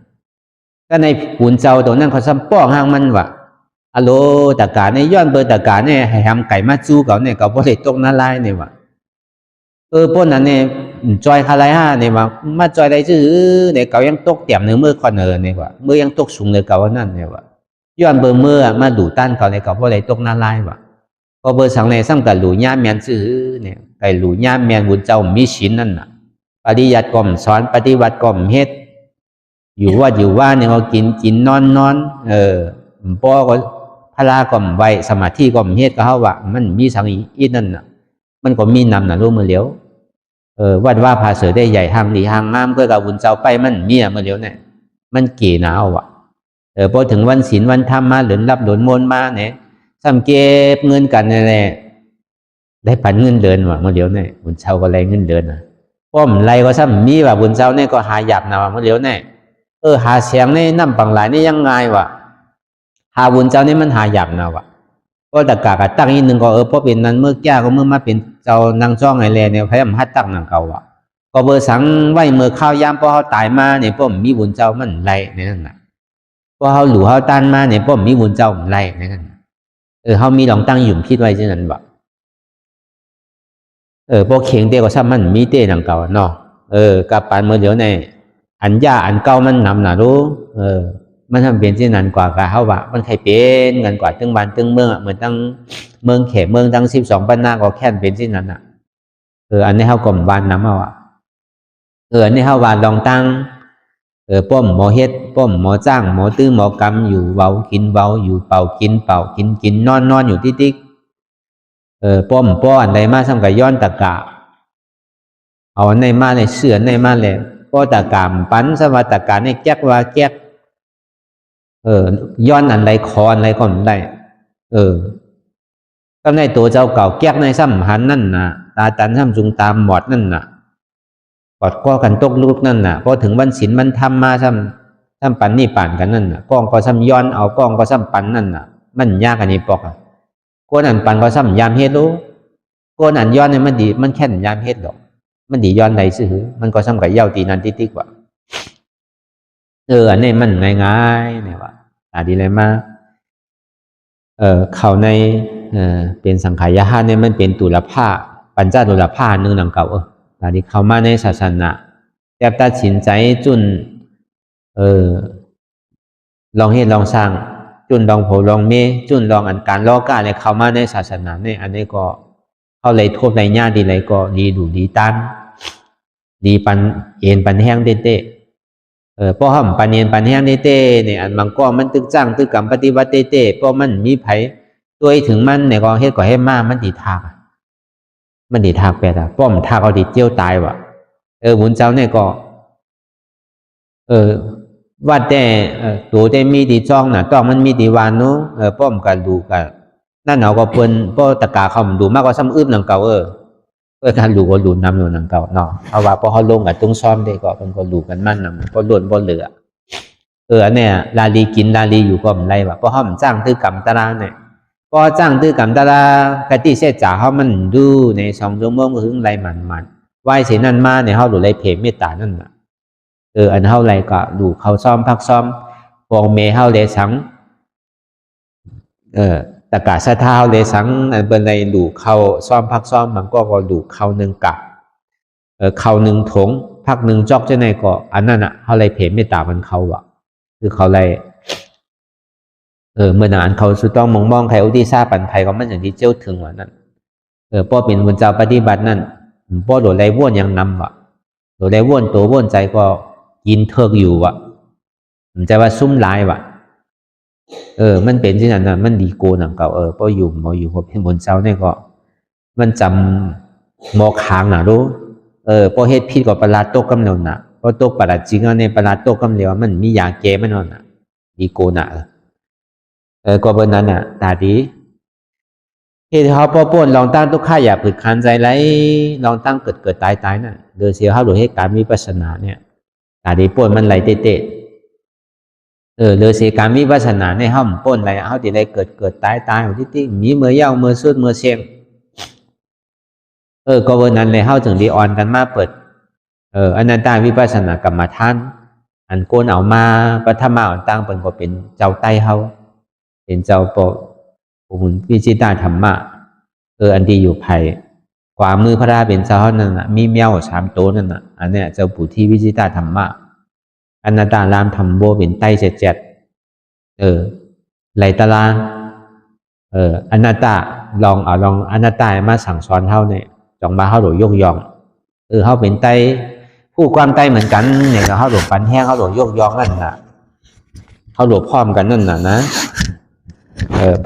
ก็ในหุ่นเจ้าตัวนั้นเขาซ้ำป้องห่างมันว่าอโลตะกาในย้อนเปิดตะกาเนี่ยให้ทำไก่มาจู้เขาเนี่ยก็บ่ได้ตกนาลายเนี่ยว่าพวกนั้นเนี่ยจอยคาไรห้าเนี่ยว่ามาจอยได้ชื่อเนี่ยเขายังตกเตี่ยมเนื้อมือคอนเนี่ยว่าเมื่อยังตกสูงเลยเขาว่านั่นเนี่ยว่าย้อนเบอร์เมื่อมาดูต้านเขาเนี่ยเขาบ่ได้ตกนาลายว่าพอเบอร์สังในซ้ำกับหลูย่าเมียนชื่อเนี่ยไก่หลูย่าเมียนบุญเจ้ามีศีลนั่นน่ะปฏิยัติก่อมสอนปฏิวัติก่อมเฮ็ดอยู่ว่าเนี่ยเขากินนอนพ่อก็พลาก่อมไว้สมาธิก่อมเฮ็ดก็เขาว่ามันมีสังอีนั่นน่ะมันก็มีนำน่ะรู้มือเหลียววัดว่าพาเสือได้ใหญ่หางดีหางงามก็กับบุญเจ้าไปมันเมียมือเหลียวเนี่ยมันเก๋หนาวอ่ะพอถึงวันศีลวันธรรมมาหลุนรับหลุนมนมาเนี่ยซ้ำเก็บเงินกันนี่แหละได้ปันเงินเดือนว่ะมือเหลียวเนี่ยบุญเจ้าก็ไรเงินเดือนนะป้อมไรก็ซ้ำมีว่าบุญเจ้าเนี่ยก็หาหยับนะว่ามือเหลียวเนี่ยหาเสียงในน้ำปังหลายนี่ยังไงวะหาบุญเจ้านี่มันหาหยับนะวะก็ตะกากตั้งอีกหนึ่งก็เพราะเป็นนั้นเมื่อแก่ก็เมื่อมาเป็นเจ้านางจ้องไงแลเนี่ยพยายามหัดตั้งนางเก่าอ่ะก็เบอร์สังไว้เมื่อข้าวยามพอเขาตายมาเนี่ยป้อมมีบุญเจ้ามันไรในนั้นน่ะ พอเขาหลู่เขาตันมาเนี่ยป้อมมีบุญเจ้าไรนะครับเขามีลองตั้งหยุ่มพิษไว้เช่นนั้นบ่พวกเข่งเตี้ยก็ซ้ำมันมีเตี้ยดังเก่าเนาะกับปานเมื่อเดี๋ยวในอันยาอันเก่ามันนำหนารู้มันทำเป็นเช่นนั้นกว่ากะเขาว่ามันใครเป็นเงินกว่าตึงบ้านตึงเมืองเหมือนตั้งเมืองเขตเมืองตั้ง12 ปันนาก็แค่เป็นเช่นนั้นอันนี้เขากลมบ้านน้ำเอาอันนี้เขาว่าลองตั้งป้อมหมอเฮ็ดป้อมหมอจ้างหมอตื้อหมอกำอยู่เบากินเบาอยู่เป่ากินนอนอยู่ติ๊กป้อมป้ออันใดมาซ้ำกับย้อนตะกะเอาอันใดมาในเสือในมาเลยป้อตะกามปั้นสวัสตะกาในแก๊กว่าแก๊กย้อนอันใดคอนอะไรก็ไม่ได้ก็ในตัวเจ้าเก่าแก๊กในซ้ำหันนั่นน่ะตาตันซ้ำจุงตามหมดนั่นน่ะกอดก้อกันตกลูกนั่นน่ะพอถึงวันศีลมันทำมาซ้ำปันนี่ป่านกันนั่นน่ะก้องก็ซ้ำย้อนเอาก้องก็ซ้ำปันนั่นน่ะมันยากอันนี้ปอกก้นอันปันก็ซ้ำยามเฮ็ดรู้ก้นอันย้อนเนี่ยมันดีมันแค่ยามเฮ็ดหรอกมันดีย้อนใดซื่อมันก็ซ้ำกับเย้าตีนันติ๊กว่าอันนี้มันง่ายๆเนี่ยว่าดีเลยมากเขาในเป็นสังขายาเนี่ยมันเป็นตุลภาปัญจตุลภาหนึ่งหนังเก่าที่เข้ามาในศาสนาแต่ตัดสินใจจุนลองเฮ็ดลองสร้างจุนลองโผลองเมจุนลองอันการล้อกาเลยเข้ามาในศาสนาเนี่ยอันนี้ก็เขาเลยทบในญาดีเลยก็ดีดูดีตันดีปันเอ็นปันแห้งเต้เพราะห้ามปันเอ็นปันแห้งเต้เนี่ยอันบางก็มันตึกจ้างตึกกรรมปฏิวัติเต้เพราะมันมีไผตัวถึงมันเนี่ยก็เฮ็ดก็ให้มามันดีทากแปดป้อมทากเอาดีเจียวตายว่ะบุญเจ้าเนี่ยก็ว่าแต่ตัวได้มีดีจ้องน่ะต้องมันมีดีวานนู้ป้อมกันดูกันนั่นเอาก็เพิ่นป้อตะกาเขาดูมากกว่าซ้ำอึบหนังเก่าการดูก็ดูนำอยู่หนังเก่าเนาะเอาว่าพอเขาลงกับตุ้งซ้อมได้ก็มันก็ดูกันมั่นนำก็ล้วนบ่เหลืออันเนี้ยลาลีกินลาลีอยู่ก็มันไรว่ะเพราะเขามันจ้างตื้อกรรมตารางเนี่ยพอจ้างตื้อกรรมตารางกะติเสจ่าเขามันดูใน2 ชั่วโมงก็ถึงไรมันไหวเสียนั่นมาเนี่ยเขาดูไรเพมเมตตานั่นน่ะอันเท่าไรก็ดูเขาซ้อมพักซ้อมฟองเมเฮาเลสังตะกาสะเท้าเลสังอันเป็นไรดูเขาซ้อมพักซ้อมมันก็ดูเขา1 กะเขา1 ถงพัก1 จอกจะไหนก็อันนั้นอ่ะเท่าไรเพมเมตตามันเขาอ่ะคือเขาไรเมื่อนานเขาสุดต้องมองใครอุทิศาปันไทยก็มันอย่างที่เจ้าถึงว่านั้นป้อเป็นบุญเจ้าปฏิบัตินั่นป้อโดดไรว่นยังนำว่ะโดดไรว่นตัวว่นใจก็ยินเทิกอยู่ว่ะผมใจว่าซุ่มลายว่ะมันเป็นที่นั้นนะมันดีโกหนังเก่าป้ออยู่พอเป็นบุญเจ้าเนี่ยก็มันจำมอค้างน่ะรู้ป้อเฮ็ดพิษกับปลาโตกำเนียวน่ะพอโตกปลาจริงอ่ะเนี่ยปลาโตกำเนียวมันมียาแก้มันน่ะดีโกน่ะก็เบอร์นั้นน่ะตาดีที่เขาป้อป่นลองตั้งทุกข้าอย่าผืดคันใจไรลองตั้งเกิดตายน่ะเดือเสียเขาหรือให้การวิปัสสนาเนี่ยตาดีป่นมันไหลเตะเดือเสียการวิปัสสนาในห้องป่นไรเขาที่ไรเกิดตายของที่มีเมื่อเย้าเมื่อสุดเมื่อเชียงก็เบอร์นั้นเลยเขาถึงดีออนกันมาเปิดอนันตาวิปัสสนากรรมฐานอันโกนเอามาปฐมาอันตั้งเป็นก็เป็นเจ้าไต้เขาเป็นเจ้าปกมุนวิจิตาธรรมะอันดีอยู่ภายขวามือพระราเป็นเจ้านั่นน่ะมีเมียว3 ตัวนั่นน่ะอันเนี้ยเจ้าปู่ที่วิจิตาธรรมะอนันตารามธรรมโบเป็นไต้ไหลตารางอนันตาลองอนันตามาสั่งสอนเท่าเนี่ยจองมาเข้าหลวงยกยองเขาเป็นไต้ผู้ความไต้เหมือนกันเนี่ยเขาหลวงปันแห้งเขาหลวงยกยองนั่นน่ะเขาหลวงพร้อมกันนั่นน่ะนะ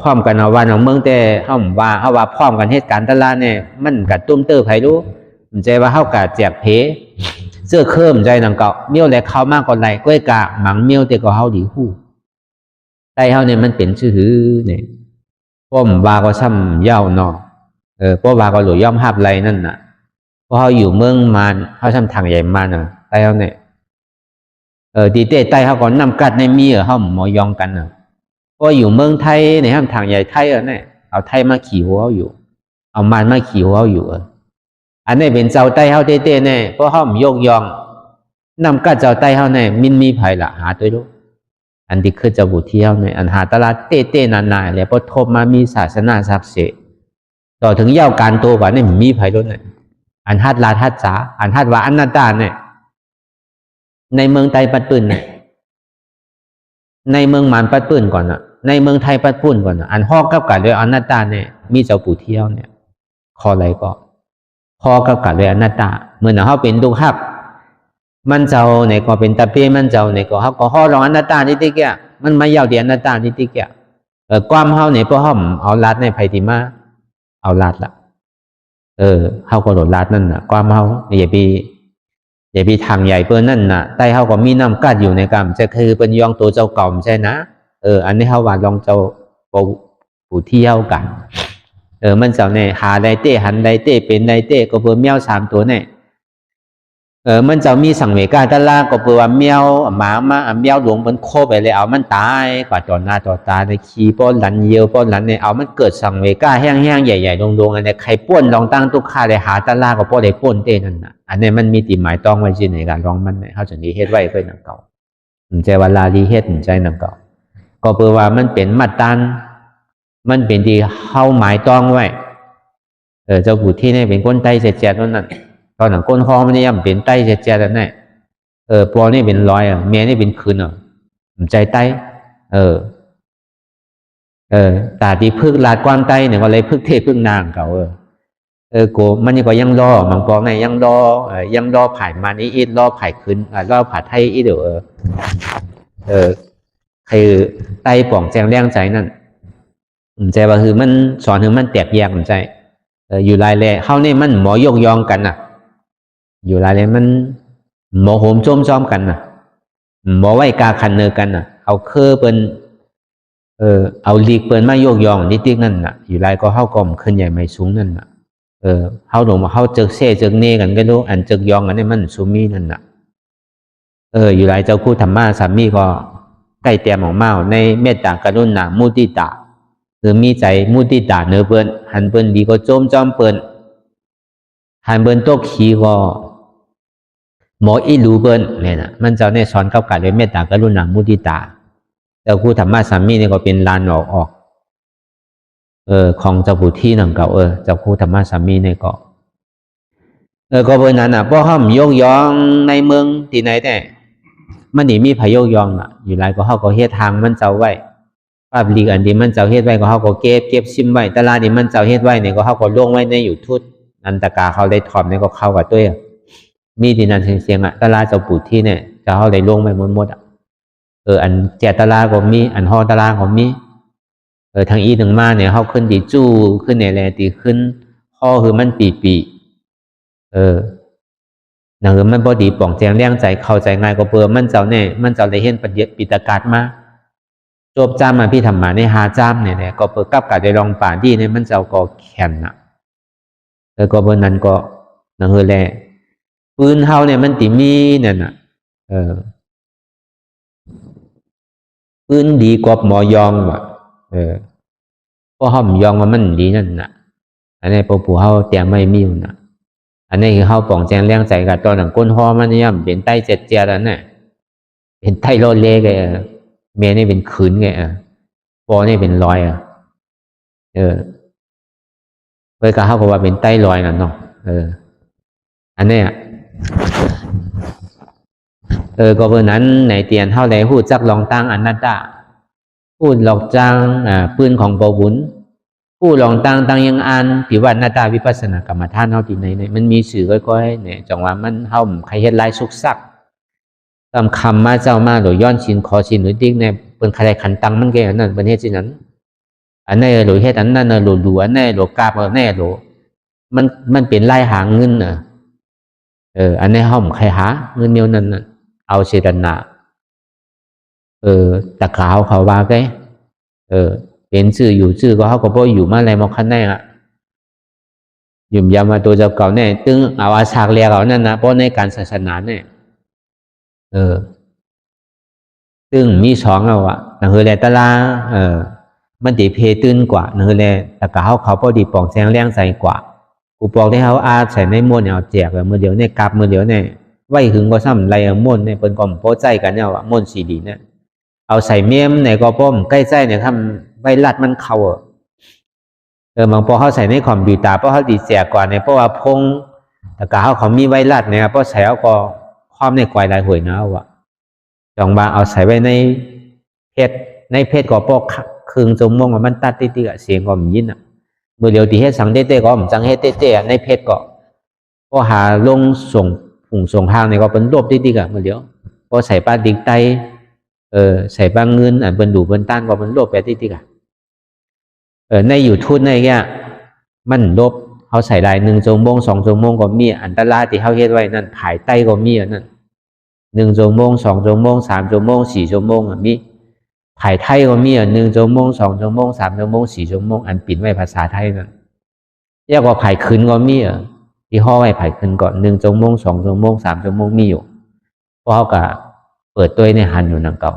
พร้อมกันเอาวันเอาเมืองแต่เขาว่าพร้อมกันเหตุการณ์ตลาดเนี่ยมันกัดตุ้มเตอร์ไผรู้มันใจว่าเขากัดแจกเพเสื้อเคลื่อมใจหนังเก่าเมี่ยวแหลกเขามากกว่าไรก้อยกะหมังเมี่ยวแต่ก็เขาดีหู้ไต้เขาเนี่ยมันเป็นชื่อเนี่ยพวกว่าก็ซ้ำเย้าเนาะพวกว่าก็หลุดย่อมหับไรนั่นน่ะเพราะเขาอยู่เมืองมานเขาซ้ำทางใหญ่มานน่ะไต้เขาเนี่ยดีเต้ไต้เขาก็นำกัดในมีเขาหมอยองกันน่ะก็อยู่เมืองไทยในห้ามทางใหญ่ไทยเนี่ยเอาไทยมาขี่หัวอยู่เอามันมาขี่หัวอยู่อันนี้เป็นเจ้าไต้เฮาเต้ๆเนี่ยเพราะห้อมโยกยองนำกัดเจ้าไต้เฮาเนี่ยมินมีภัยละหาตัวรู้ อันที่คือเจ้าผู้เที่ยวเนี่ยอันหาตลาดเต้ๆนานๆแล้วพอทบมามีศาสนาศักดิ์สิทธิ์ต่อถึงเย้าการโตกว่านี่มีไผรุ่นเนี่ยอันฮัดลาฮัดจ๋าอันฮัดว่าอันนาตาเนี่ยในเมืองไทยปัดปืนเนี่ยในเมืองหมานปัดปืนก่อนอ่ะในเมืองไทยปัดปืนก่อนอ่ะอันฮอกกับกันเลยอันนาตาเนี่ยมีเจ้าผู้เที่ยวเนี่ยคออะไรก็ฮอกกับกันเลยอันนาตาเมื่อเขาเป็นลูกฮักมันเจ้าเนี่ยก็เป็นตาเป้มันเจ้าเนี่ยก็เขาก็ฮอรองอันนาตานี่ติ๊กอ่ะมันมาเย้าเดียนนาตานี่ติ๊กอ่ะความเขาเนี่ยพอเขาเอาลัดในไผ่ติมาเอาลัดละเขาก็โดดลัดนั่นน่ะความเขาอย่าไปทางใหญ่เปิ้นนั่นน่ะใต้เขาก็มีน้ำกัดอยู่ในกรรมจะคือเป็นยองตัวเจ้าเก่าใช่นะอันนี้เขาว่าลองเจ้าผู้เที่ยวกันมันเจ้าเนี่ยหาได้เต้หันได้เต้เป็นได้เต้ก็เพื่อเมียว3ตัวเนี่ยมันเจ้ามีสังเวกาตะลาก็เพื่อว่าเมียวหมามาเมียวหลวงมันโคไปเลยเอามันตายกว่าจอหน้าจอตาในขี้ป้อนหลันเยียวป้อนหลันเนี่ยเอามันเกิดสังเวกาแห้งๆใหญ่ๆดงๆอันนี้ใครป้วนลองตั้งตุกขาเลยหาตะลาก็ป้อนได้ป้นเต้นั่นน่ะอันนี้มันมีติหมายต้องไว้ที่ในการร้องมันเนี่ยเขาจะนี้เฮ็ดไว้เพื่อนังเก่าใจเวลาลีเฮ็ดใจนังเก่าก็เพื่อว่ามันเป็นมาตันมันเป็นที่เข้าหมายต้องไว้เจ้าผู้ที่เนี่ยเป็นคนใต้เสียเท่านั้นตอนหนังก้นคอมันยังเป็นไต้เจ๊ๆนั่นแหละปอนี่เป็นร้อยเมียนี่เป็นคืนใจไต้ตาที่พึกลาดความไต้เนี่ยก็เลยพึกเทพึกนางเก่าโกมันนี่ก็ยังรอมังปองไงยังรอผ่ายมานี่อีดรอผ่ายคืนรอผ่าไทยอีเดี๋ยวคือไต้ป่องแจงแรงใจนั่นใจว่าคือมันสอนถึงมันแตกแยกใจอยู่รายแหล่เข้านี่มันหมอยกยองกันน่ะอยู่รายเลยมันหมอโหมโจมจอมกันน่ะหมอไว้กาคันเนอกันน่ะเอาเคอเปิ้นเอาลีกเปิ้นมาโยกยองนิดๆนั่นน่ะอยู่รายก็เข้ากลมขึ้นใหญ่ไม่สูงนั่นน่ะเข้าหลงมาเข้าเจิกเซ่เจิกเน่กันก็รู้อันเจิกยองอันนี้มันซูมีนั่นน่ะอยู่รายเจ้าคู่ธรรมะสามีก็ใกล้เตรียมของเมาในเมตตากรุณามุติตาคือมีใจมุติตาเนื้อเปิ้นหันเปิ้นดีก็โจมจอมเปิ้นหันเบิ้นโตขี้ก็หมออีรูเบิ้นเนี่ยนะมันเจ้าเนี่ยสอนกับการเรียนเมตตากรุณามุทิตาเจ้าคู่ธรรมะสามีเนี่ยก็เป็นลานออกของเจ้าผู้ที่หนังเก่าเจ้าคู่ธรรมะสามีเนี่ยก็ก็เบิ้นนั้นเพราะห้ามยกยองในเมืองที่ไหนแต่มันนี่มีพายกยองอยู่ไรก็เขาก็เฮ็ดทางมันเจ้าไว้ภาพลีกอันที่มันเจ้าเฮ็ดไว้ก็เขาก็เก็บซิมไว้ตลาดนี่มันเจ้าเฮ็ดไว้เนี่ยก็เขาก็ลงไว้ในอยู่ทุดอันตกาเขาได้ถอมเนี่ยก็เข้ากับตัวมีที่นั่นเสียงตลาดเจ้าปู่ที่เนี่ยจะเขาได้ลงไปหมดอันแจตลาดก็มีอันฮอตลาดก็มีทางอีถึงมาเนี่ยเขาขึ้นตีจู้ขึ้นในแลตีขึ้นข้อคือมันปีหนังมันบอดีป่องแจงเลี้ยงใจเข้าใจง่ายก็เพื่อมันเจ้าเนี่ยมันเจ้าได้เห็นปิตากาศมาจบจ้ามาพี่ทำมาในหาจ้ามเนี่ยก็เพื่อกับการได้ลองป่าที่เนี่ยมันเจ้าก็แข็งก็บนนั้นก็นั่นคือแหละปืนเฮาเนี่ยมันติมีนั่นน่ะปืนดีกว่าหมอยองว่ะเพราะห้อมยองว่ามันดีนั่นน่ะอันนี้พอผู้เฮาเตรียมไม่มีน่ะอันนี้คือเฮาป่องแจงแรงใจกับตอนหนังก้นฮอมันเนี่ยเป็นใต้เจ็ดเจียแล้วเนี่ยเป็นใต้โลดเล่ไงเมียนี่เป็นขืนไงปอนี่เป็นรอยเวลาเขาบอกว่าเป็นใต้ลอยนั่นเนาะอันนี้ก็เพราะนั้นในเตียนเท่าไรพูดจักลองตั้งอนัตตาพูดหลอกจังปืนของปบุญพูดลองตั้งยังอันที่ว่าหน้าตาวิปัสสนากรรมฐานเท่าที่ไหนเนี่ยมันมีสื่อก้อยๆเนี่ยจังว่ามันเท่าใครเฮ็ดลายสุกซักตามคำมาเจ้ามาหรือย้อนชินคอชินหรือติ๊กเนี่ยเป็นใครขันตังมันแก่นั่นเป็นเหตุนั้นอันนี้หรือเหตุอันนั้นหรืออันนี้หรือกาบอันนี้หรือมันเป็นไล่หาเงินอันนี้ห้อมใครหาเงินเดียวนั้นเอาเสดนาตะขาวเขาว่าไงเป็นชื่ออยู่ชื่อก็เขาก็บ่อยู่มาอะไรมาคันแน่หยุ่มยามาตัวเจ้าเก่าเนี่ยตึงเอาอาชากเรียกเอานั่นนะเพราะในการศาสนาเนี่ยตึงมีสองเอานั่นคือแลตะลามันตีเพตื้นกว่านั่นคือแลตะขาวเขาพอดีป่องแสงแรงใสกว่ากูบอกได้เขาอาใส่ในม้วนเนี่ยเอาแจกมือเดียวเนี่ยกลับมือเดียวเนี่ยไว้หึงก็ซ้ำไรม้วนเนี่ยเป็นกลมโพใจกันเนี่ยม้วนสีดีเนี่ย เอาใส่เมียมในก็ป้อมใกล้ใจเนี่ยทำไวรัสมันเข้าบางพอเขาใส่ในคอมพิวเตอร์เพราะเขาดีเสียกว่าเนี่ยเพราะว่าพงแต่กาเขามีไวรัสเนี่ยเพราะใส่เอาก็ความในกวายลายหวยนะว่ะจองมาเอาใส่ไว้ในเพจก็ปอกครึ่งจมงมันตัดติดๆเสียงก็มันยินเมื่อเดียวที่เฮ็ดสังเต้ๆก็มันจังเฮ็ดเต้ๆในเพจก็หาลงส่งผงส่งทางเนี่ยก็เป็นรวบติดๆเมื่อเดียวก็ใส่ปลาดิกไตใส่ปลาเงินเป็นดูเป็นต้านก็เป็นรวบไปติดๆในยูทูบในเงี้ยมันลบเขาใส่ได้1 ชั่วโมง2 ชั่วโมงก็มีอันตรายที่เขาเฮ็ดไว้นั่นถ่ายไตก็มีนั่น1 ชั่วโมง2 ชั่วโมง3 ชั่วโมง4 ชั่วโมงมีถ่ายไทยก็มี1 ชั่วโมง2 ชั่วโมง3 ชั่วโมง4 ชั่วโมงอันปิดไว้ภาษาไทยนั่นเรียกว่าถ่ายคืนก็มีที่ห่อไว้ถ่ายคืนก่อน1 ชั่วโมง2 ชั่วโมง3 ชั่วโมงมีอยู่เพราะเขาก็เปิดตัวในหันอยู่นั่นเก่า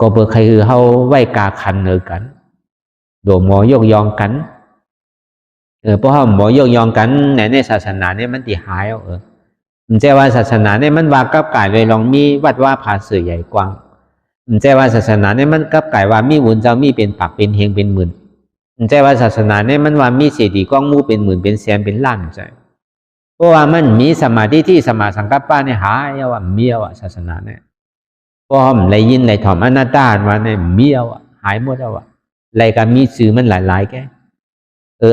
ก็เปิดใครคือเขาไว้กาคันกันโดหมอยกยองกันเพราะเขาหมอยกยองกันในศาสนาเนี่ยมันตีหายมันใช่ว่าศาสนาเนี่ยมันว่ากับกายเลยลองมีวัดว่าผาเสือใหญ่กว้างมันใช่ว่าศาสนาเนี่ยมันกับกายว่ามีวุ้นเจ้ามีเป็นปากเป็นเฮงเป็นหมื่นมันใช่ว่าศาสนาเนี่ยมันว่ามีเศรษฐีก้องมูเป็นหมื่นเป็นแสนเป็นล้านใจเพราะว่ามันมีสมาธิที่สมาสังกัปปะเนี่ยหายว่าเมียวศาสนาเนี่ยเพราะมันเลยยินเลยถ่อมอนัตตาว่าเนี่ยเมียวหายหมดแล้วอะไรก็มีสื่อมันหลายๆแก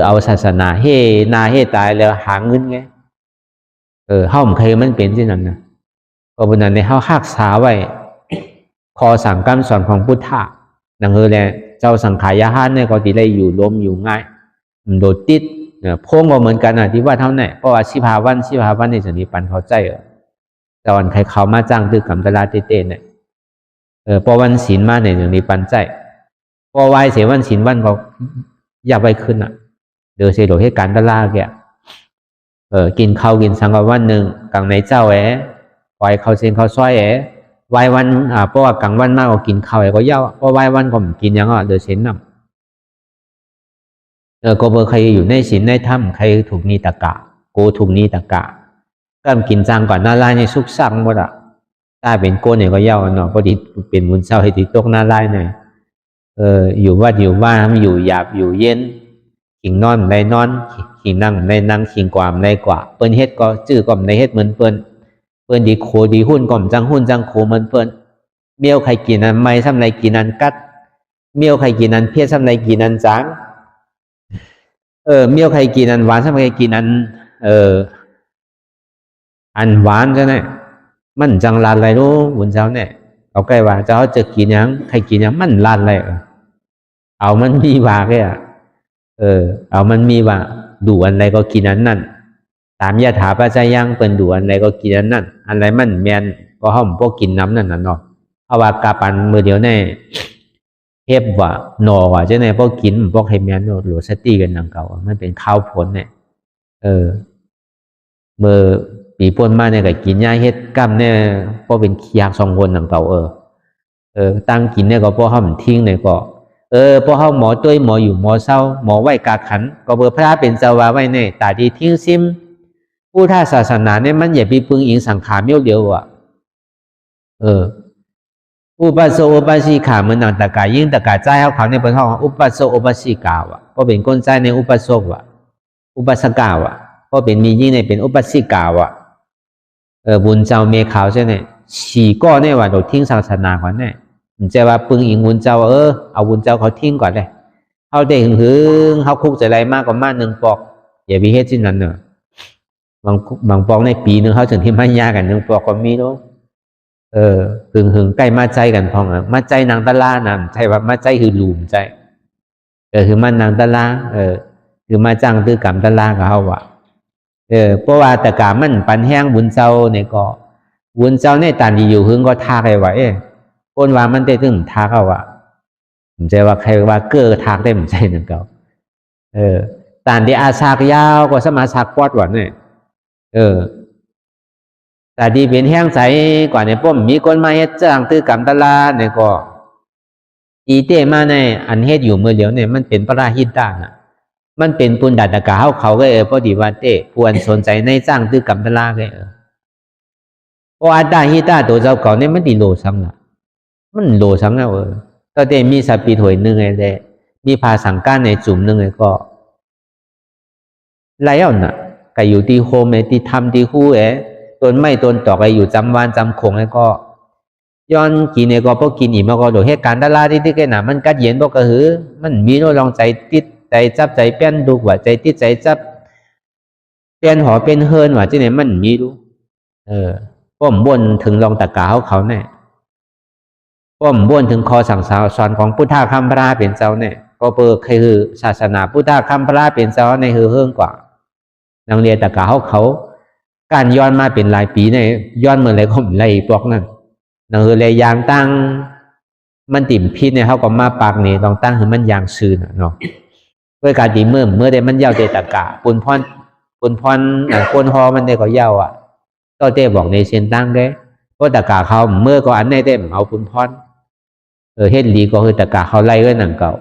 เอาศาสนาเฮนาเฮตายแล้วหาเงินไงเฮาเคยมันเป็นที่นั่นนะก็บนนั้นในเฮาหักษาไว้คอสั่งคำสอนของพุทธะดังแลเจ้าสังขายาหานเนี่ยก็ที่ได้อยู่ลมอยู่ง่ายมันโดดติดพงก็เหมือนกันที่ว่าเท่าไหร่เพราะว่าชิพาวันในส่วนนี้ปันเขาใจแต่วันใครเขามาจ้างตึกกำตลาดเต้เนี่ยพอวันศีลมาในส่วนนี้ปันใจพอไหวเสียวันศีลวันก็อย่าไปขึ้นเดือเสียโดยให้การตลาดแกกินข้าวกินสังกวันหนึ่งกลางในเจ้าปล่อยเขาเส้นเขาซ้อยไว้วันเพราะว่ากลางวันมากก็กินข้าวก็เย่าเพราะไว้วันก็กินยังเดือเส้นน้ำก็เบอร์ใครอยู่ในศีลในถ้ำใครถูกนีตะกะโกถูกนีตะกะก็กินจังก่อนหน้าไล่ในสุกสั่งหมดถ้าเป็นโกเนี่ยก็เย่าเนาะพอดีเป็นมุนเศร้าให้ติดตกหน้าไล่เนี่ยอยู่วัดอยู่บ้านอยู่หยาบอยู่เย็นขิงนอนในนอนขิงนั่งในนั่งขิงกวามในกว่าเปิ้นเฮ็ดก็จื้อก่อมในเฮ็ดเหมือนเปิ้นดีโคดีหุ้นก่อมจังหุ้นจังโคเหมือนเปิ้นเมียวใครกินนั้นไม่ซ้ำไรกินนั้นกัดเมียวใครกินนั้นเพี้ยซ้ำไรกินนั้นจางเมียวใครกินนั้นหวานซ้ำไรกินนั้นอันหวานใช่ไหมมันจังลานอะไรรู้บุญเจ้าเนี่ยเอาใกล้ว่าเจ้าจะกินยังใครกินยังมันลานอะไรเอามันมีว่าแค่เอามันมีว่าดูอันไรก็กินอันนั่นตามยถาปัจจยังเป็นดูอันไรก็กินอันนั่นอันไรมันแมนก็ห้อมพวกกินน้ำนั่นน่ะเนาะเอาว่ากาปันมือเดียวแน่เทพว่าหนอว่าเจ้าไหนพวกกินพวกให้แมนหรือสตีกันดังเก่ามันเป็นข้าวผลเนี่ยเมื่อปีป่นมาเนี่ยก็กินยาเฮ็ดกล้ามเนี่ยพวกเป็นขี้ยาก2 คนดังเก่าตั้งกินเนี่ยก็พวกห้อมทิ้งเนี่ยก็พอเขาหมอตัวหมออยู่หมอเศร้าหมอไหวกาขันก็เบอร์พระเป็นเจ้าวาไว้เนี่ยตาดีทิ้งซิมผู้ท่าศาสนาเนี่ยมันอย่าไปพึ่งอิงสังขารเมียวเดียวอุปโสอุปสิขามันนังตะกายิ่งตะกาใจเขาเนี่ยเป็นห้องอุปโสอุปสิกาวะก็เป็นก้นใจในอุปโสอุปสกาวะก็เป็นมียิ่งในเป็นอุปสิกาวะบุญเจ้าเมฆขาวใช่ไหมฉีก็เนี่ยว่าเราทิ้งศาสนาก่อนเนี่ยมันจะว่าปึงอิงวุ้นเจ้าเอาวุ้นเจ้าเขาทิ้งก่อนเลยเขาได้หึงเขาคุกใจอะไรมากกว่ามา1 ปอกอย่าไปเฮ็ดที่นั้นเนอะบางปอกในปีนึงเขาถึงที่มันยากกัน1 ปอกก็มีเนาะหึงใกล้มาใจกันพองมาใจนางตะลานะใช่ว่ามาใจคือหลุมใจคือมันนางตะลาคือมาจ้างตื้อกรรมตะลากับเขาว่ะเพราะว่าแต่กามันปันแห้งวุ้นเจ้าเนี่ยก็วุ้นเจ้าเนี่ยตานที่อยู่หึงก็ทาใครไว้คนว่ามันได้ถึงทากเอาผมใจว่าใครว่าเกื้อทากได้ผมใจนั่นเก่าตานที่อาชากยาวก็สมาชากปอดหวานเนี่ยแต่ที่เป็นแห้งใสกว่าในป้อมมีคนมาเฮ็ดจ้างตื้อกรรมตลาเนี่ยก็อีเต้มาในอันเฮ็ดอยู่เมื่อเดียวเนี่ยมันเป็นปราหิตตาน่ะมันเป็นปุณดัตตะกาเขาก็พอดีว่าเต้ควรสนใจในจ้างตื้อกรรมตลาก็เพราะอัตตาหิตาตัวเจ้าเก่าเนี่ยมันดีโลซ้ำน่ะ มันโลสังเอาก็ได้มีสัพปีถวยหนึ่งไงได้มีภาสังก้านในจุ่มหนึ่งไงก็ไรเอาน่ะก็อยู่ที่โฮมไอ้ที่ทำที่คู่ต้นไม้ต้นตอกไอ้อยู่จำวานจำคงไอ้ก็ย้อนกินไอ้ก็พอกินอีกมันก็โดดเหตุการณ์ดาราที่แกน่ะมันกัดเย็นบอกก็หือมันมีโน้ลองใจติดใจจับใจเปี้ยนดูว่าใจติดใจจับเปลี่ยนหอเป็นเฮินว่าที่ไหนมันมีดูป้อมบ่นถึงลองตะกาเขาเนี่ยป้อมบ่นถึงคอสั่งสอนของพุทธะคัมภราเป็นเจ้าเนี่ยก็เปิดคือศาสนาพุทธะคัมภราเป็นเจ้าในเฮืองกว่านังเรียนตะกาเขาการย้อนมาเป็นหลายปีเนี่ยย้อนเมื่อไรก็ไรพวกนั้นนังเลยยางตั้งมันติ่มพิษเนี่ยเขาก็มาปากนี่ต้องตั้งคือมันยางซื่อเนาะเพื่อการดีเมื่อได้มันยาวเตตะกาปุนพรคนฮอมันได้ก็ยาวก็เต้บอกในเส้นตั้งได้ก็ตะกาเขาเมื่อก็อันได้เต้เอาปุนพรเฮ็ดลีก็คือตะกาเขาไล่ก็หนังเก่า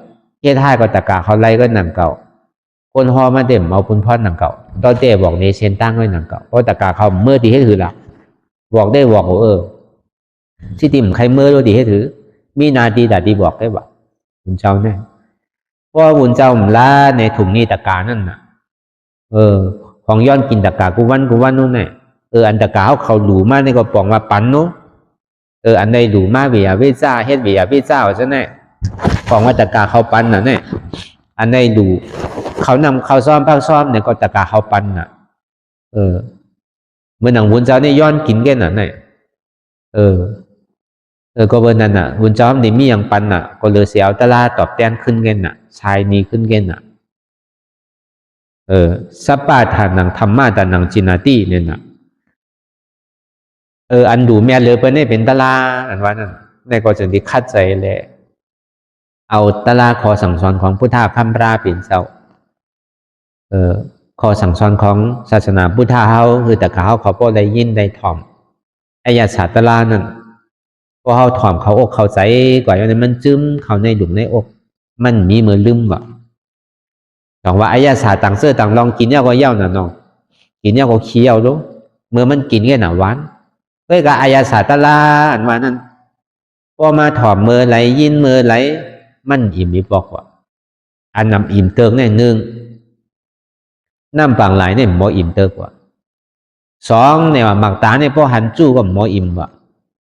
เฮ็ดท้ายก็ตะกาเขาไล่ก็หนังเก่าคนฮอมาเต็มเอาปุนพรหนังเก่าก็เต้บอกในเส้นตั้งไว้หนังเก่าเพราะตะกาเขาเมื่อที่ให้ถือละบอกได้บอกสิติมใครเมื่อรู้ดีให้ถือมีนาทีแต่ดีบอกได้ว่าบุญเจ้าเนี่ยเพราะบุญเจ้ามันละในถุงนี้ตะกานั่นน่ะของย้อนกินตะกากูวันนู่นเนี่ยอันตะกาเขาหลูมากในก็ปองมาปันเนาะอันใดหลูมากเบียวิจ้าเฮ็ดเบียวิจ้าซะแน่ปองว่าตะกาเขาปันน่ะเนี่ยอันใดหลูเขานำเขาซ้อมภาคซ้อมเนี่ยก็ตะกาเขาปันน่ะเมื่อหนังบุญเจ้าเนี่ยย้อนกินแก่น่ะเนี่ยก็เบอร์นั้นน่ะบุญเจ้าเนี่ยมีอย่างปันน่ะก็เลยเสียเอาตะลาตอบแทนขึ้นแก่น่ะชายนี้ขึ้นแก่น่ะสัปปะทานังธรรมะตานังจินาติเนี่ยนะอันดูแม่เลยเปิ้นเนี่ยเป็นตะลาอันว่านั่นในก็จะได้คัดใจเลยเอาตะลาขอสั่งสอนของพุทธะคัมภราเป็นเจ้าขอสั่งสอนของศาสนาพุทธะเขาคือแต่เขาพอได้ยินได้ถ่อมอายาศาสตร์ตะลานั่นพอเขาถ่อมเขาอกเขาใจกว่าอย่างนั้นมันจึ้มเขาในหลุมในอกมันมีมือลืมว่ะบอกว่าอายาศาสตร์ต่างเสื้อต่างลองกินเนี่ยก็เย่าน่ะน้องกินเนี่ยก็เคี้ยวรู้เมื่อมันกินแค่หนาหวานเฮ้ยกับอายาศาสตร์ตะลาอันว่านั้นพอมาถอมมือไหลยินมือไหลมันอิ่มมีบอกว่าอันนำอิ่มเติงเนี่ยหนึ่งน้ำปังไหลเนี่ยหมออิ่มเติงว่าสองเนี่ยว่าหมักตาเนี่ยพอหันจู้ก็หมออิ่มว่ะ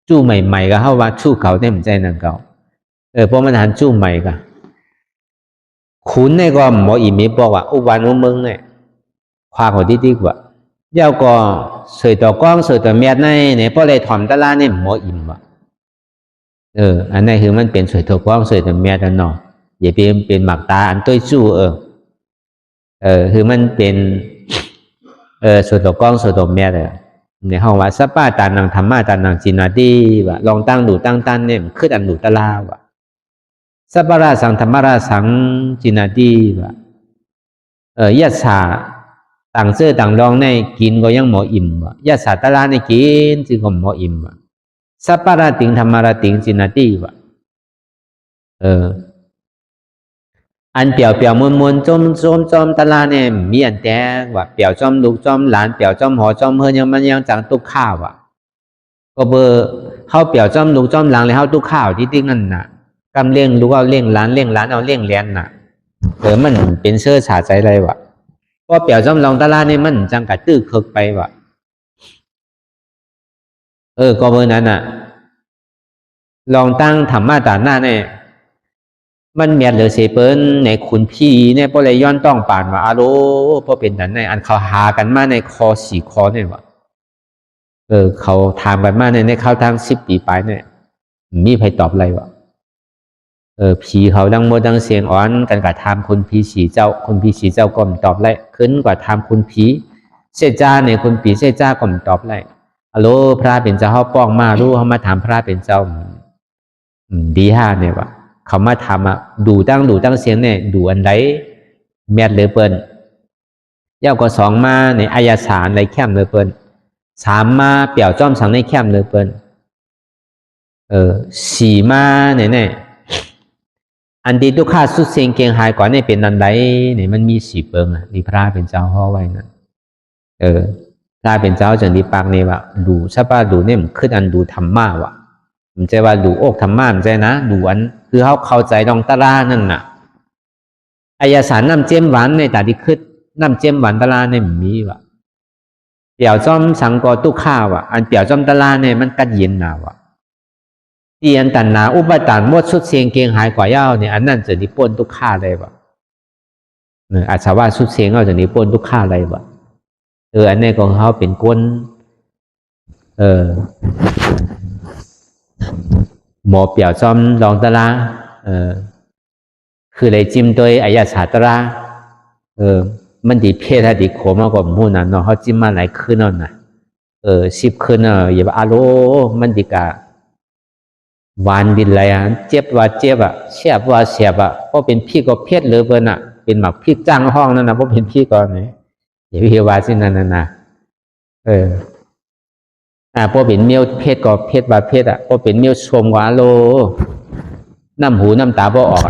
จู้ใหม่ๆก็เข้าว่าชู้เขาเนี่ยมันใจนั่งเก่าเพราะมันหันจู้ใหม่ก็คุณเนี่ยก็หมออิ่มมีบอกว่าอุบานอุมึงเนี่ยความของที่ดีกว่าเจ้าก็เสยต่อกล้องเสยต่อเมียในเนี่ยพอเลยถ่อมตะลาเนี่ยหมออิ่มว่ะอันนี้คือมันเป็นเสยต่อกล้องเสยต่อเมียนั่นเนาะอย่าเป็นหมักตาอันต้วยจู้คือมันเป็นเสยต่อกล้องเสยต่อเมียเลยในห้องว่าสัปปะตานังธรรมะตานังจินาติว่ะลองตั้งดูตั้งตันเนี่ยขึ้นอันดูตะลาว่ะสัพพะราสังธรรมราสังจินาติว่ะยัสสาต่างเสื้อต่างรองในกินก็ยังหมออิ่มว่ะยัสสาตะลาในกินจึงก็หมออิ่มว่ะสัพพะราติงธรรมราติงจินาติว่ะอันเปียวมวนจมตะลาเนี่ยมีอันแต่ว่ะเปียวจอมลูกจอมหลานเปียวจอมหอจอมเฮินยังมันยังจังตุกข้าวว่ะก็เบอร์เข้าเปียวจอมลูกจอมหลังเลยเข้าตุกข้าวที่นั่นน่ะกำเลี้ยงลูกเอาเลี้ยงหลานเอาเลี้ยงเลี้ยนน่ะมันเป็นเชื่อฉาใจอะไรวะเพราะเปียวจอมลองตะลาเนี่ยมันจังกะตื้อเคิกไปวะก็เบอร์นั้นน่ะลองตั้งธรรมะตาหน้าเนี่ยมันเมียดเหลือเสเปิ้นในขุนพี่เนี่ยพอเลยย้อนต้องป่านว่าอาโลพอเป็นนั้นในอันเขาหากันมาในคอสี่คอเนี่ยวะเขาถามกันมาในเข้าทาง10 ปีไปเนี่ยมีใครตอบอะไรวะผีเขาดังโมดังเสียงอ่อนกันกับทำคุณผีสีเจ้าคุณผีสีเจ้าก็มตอบไรขึ้นกว่าทำคุณผีเสจ้าเนี่ยคุณผีเสจ้าก็มตอบไรฮัลโหลพระเป็นเจ้าเขาป้องมารู้เขามาถามพระเป็นเจ้าดีห้าเนี่ยวะเขามาทำดูตั้งเสียงเนี่ยดูอันใดแมทเลยเปิ้นเย้าก็2มาในอายาสารในแคมเลยเปิ้น3มาเปี่ยวจ้อมสังในแคมเลยเปิ้น4มาเนี่ยอันที่ทุกข้าสุดเสียงเกียงหายกว่านี่เป็นอันใดเนี่ยมันมี4 เปิงนี่พระเป็นเจ้าห่อไว้นั่นพระเป็นเจ้าจังดีปากนี่ว่าดูสัพพะดูเนี่ยมันขึ้นอันดูธรรมะว่ะ มันใจว่าดูอกธรรมะมันใจนะดูอันคือเขาเข้าใจดองตะลานั่นน่ะอายสารน้ำเจียมหวานในตาที่ขึ้นน้ำเจียมหวานตะลาเนี่ยมีวะเปี่ยวจอมสังกอตุข้าวะอันเปี่ยวจอมตะลาเนี่ยมันกัดเย็นหนาวะที่อันตันนาอุปทานหมดสุดเสียงเกียงหายกว่าเย้าเนี่ยอันนั้นจะนิพนธ์ทุกข้าเลยวะอาจจะว่าสุดเสียงเอาจะนิพนธ์ทุกข้าเลยวะอันนี้ของเขาเป็นก้นหมอเปี่ยวจอมลองตะลาคือเลยจิ้มโดยอายาศาสตรามันดีเพศถ้าดีโขมากกว่าหมู่นั้นเนาะเขาจิ้มมาหลายคืนนั่นน่ะ10 คืนอย่าว่าอาโลมันดีกะหวานดินอะไรเจ็บว่าเจ็บเสียบว่าเสียบเพราะเป็นพี่ก็เพศเลยเบิ่นเป็นหมักพี่จ้างห้องนั่นนะเพราะเป็นพี่ก่อนนี่อย่าพี่ว่าสินั่นน่ะเพราะเป็นเมียวเพศก็เพศว่าเพศเพราะเป็นเมียวชมกว่าโลน้ำหูน้ำตาบ่ออก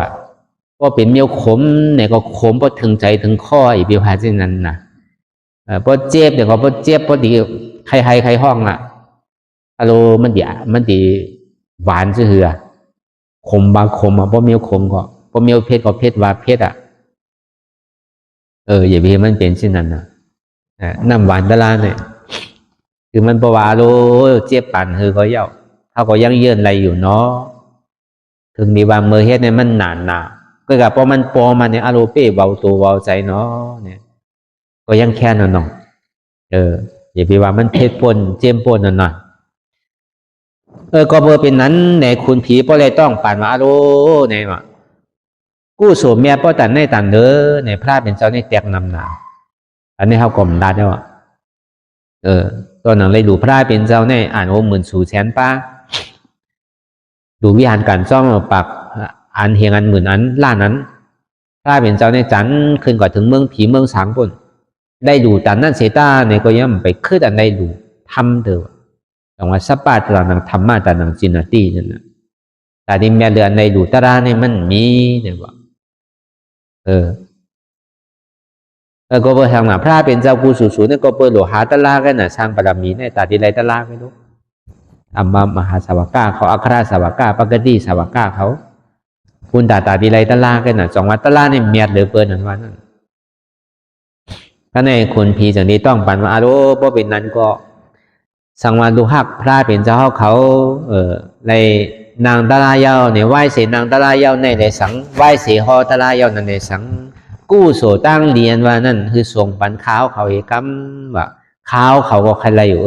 เพราะเป็นเมียวขมเนี่ยก็ขมเพราะถึงใจถึงข้ออีพี่ว่าสินั่นน่ะเพราะเจ็บเนี่ยก็เพราะเจ็บเพราะดีใครห้องอะโลมันดีหวานซื่อขมบางขมเพราะเมียวขมก็เพราะเมียวเพศก็เพศว่าเพศอย่าพี่มันเป็นเช่นนั้นนะน้ำหวานตะลาเนี่ยคือมันประวาโลเจ็บปั่นคือเขาเย่าเขาก็ยังเยื่นอะไรอยู่เนาะถึงมีบางเมื่อเฮ็ดเนี่ยมันหนาก็กับพอมันปอมันเนี่ยอารมณ์เป้เบาตัวเบาใจเนาะเนี่ยก็ยังแค่นั้นน้องอย่าไปว่ามันเพศปนเจียมปนนั่นน่ะก็เบอร์เป็นนั้นในคุณผีเพราะอะไรต้องปั่นมาอารมณ์เนี่ยว่ากู้โสมเมียเพราะแต่ในตันเด้อในพระเป็นเจ้าในแตกนำหนาอันนี้เขากลมดัดเนี่ยว่าตอนนั้นเลยดูพระเป็นเจ้าในอ่านโอหมื่นสู่แสนป้าดูวิหารการซ่อมปักอันเฮียงอันหมื่นอันล้านนั้นพระเป็นเจ้าในจันขึ้นกว่าถึงเมืองผีเมืองสางปุ่นได้ดูตันนั่นเสตาในก็ยังไปขึ้นอันได้ดูทำเด้อแต่ว่าสัปปะตานังธรรมะตานังจินตีนั่นแหละแต่ที่แม่เรือนในดูตาราเนี่ยมันมีเนี่ยว่าก็เพื่อทางหน้าพระเป็นเจ้ากูสูเนี่ยก็เปิดหลวหาตะลากันสร้างบารมีเนี่ยตาดีไรตะลาไม่รู้อัมมามหาสาวกาเขาอัครสาวกาปกติสาวกาเขาคุณตาดีไรตะลากันสองวัดตะลาเนี่ยเมียดเหลือเปิดนั่นวันนั้นถ้าในคุณพีจากนี้ต้องปั่นมาอาโรเพราะเป็นนั้นก็สังวรดูหักพระเป็นเจ้าเขาในนางตะลาเยาเนี่ยไหว้เสนางตะลาเยาในสังไหว้เสหอตะลาเยาในสังกู้โสตั้งเรียนว่านั่นคือส่งปันข้าวเขาเอกำว่าข้าวเขาก็ใครอะไรอยู่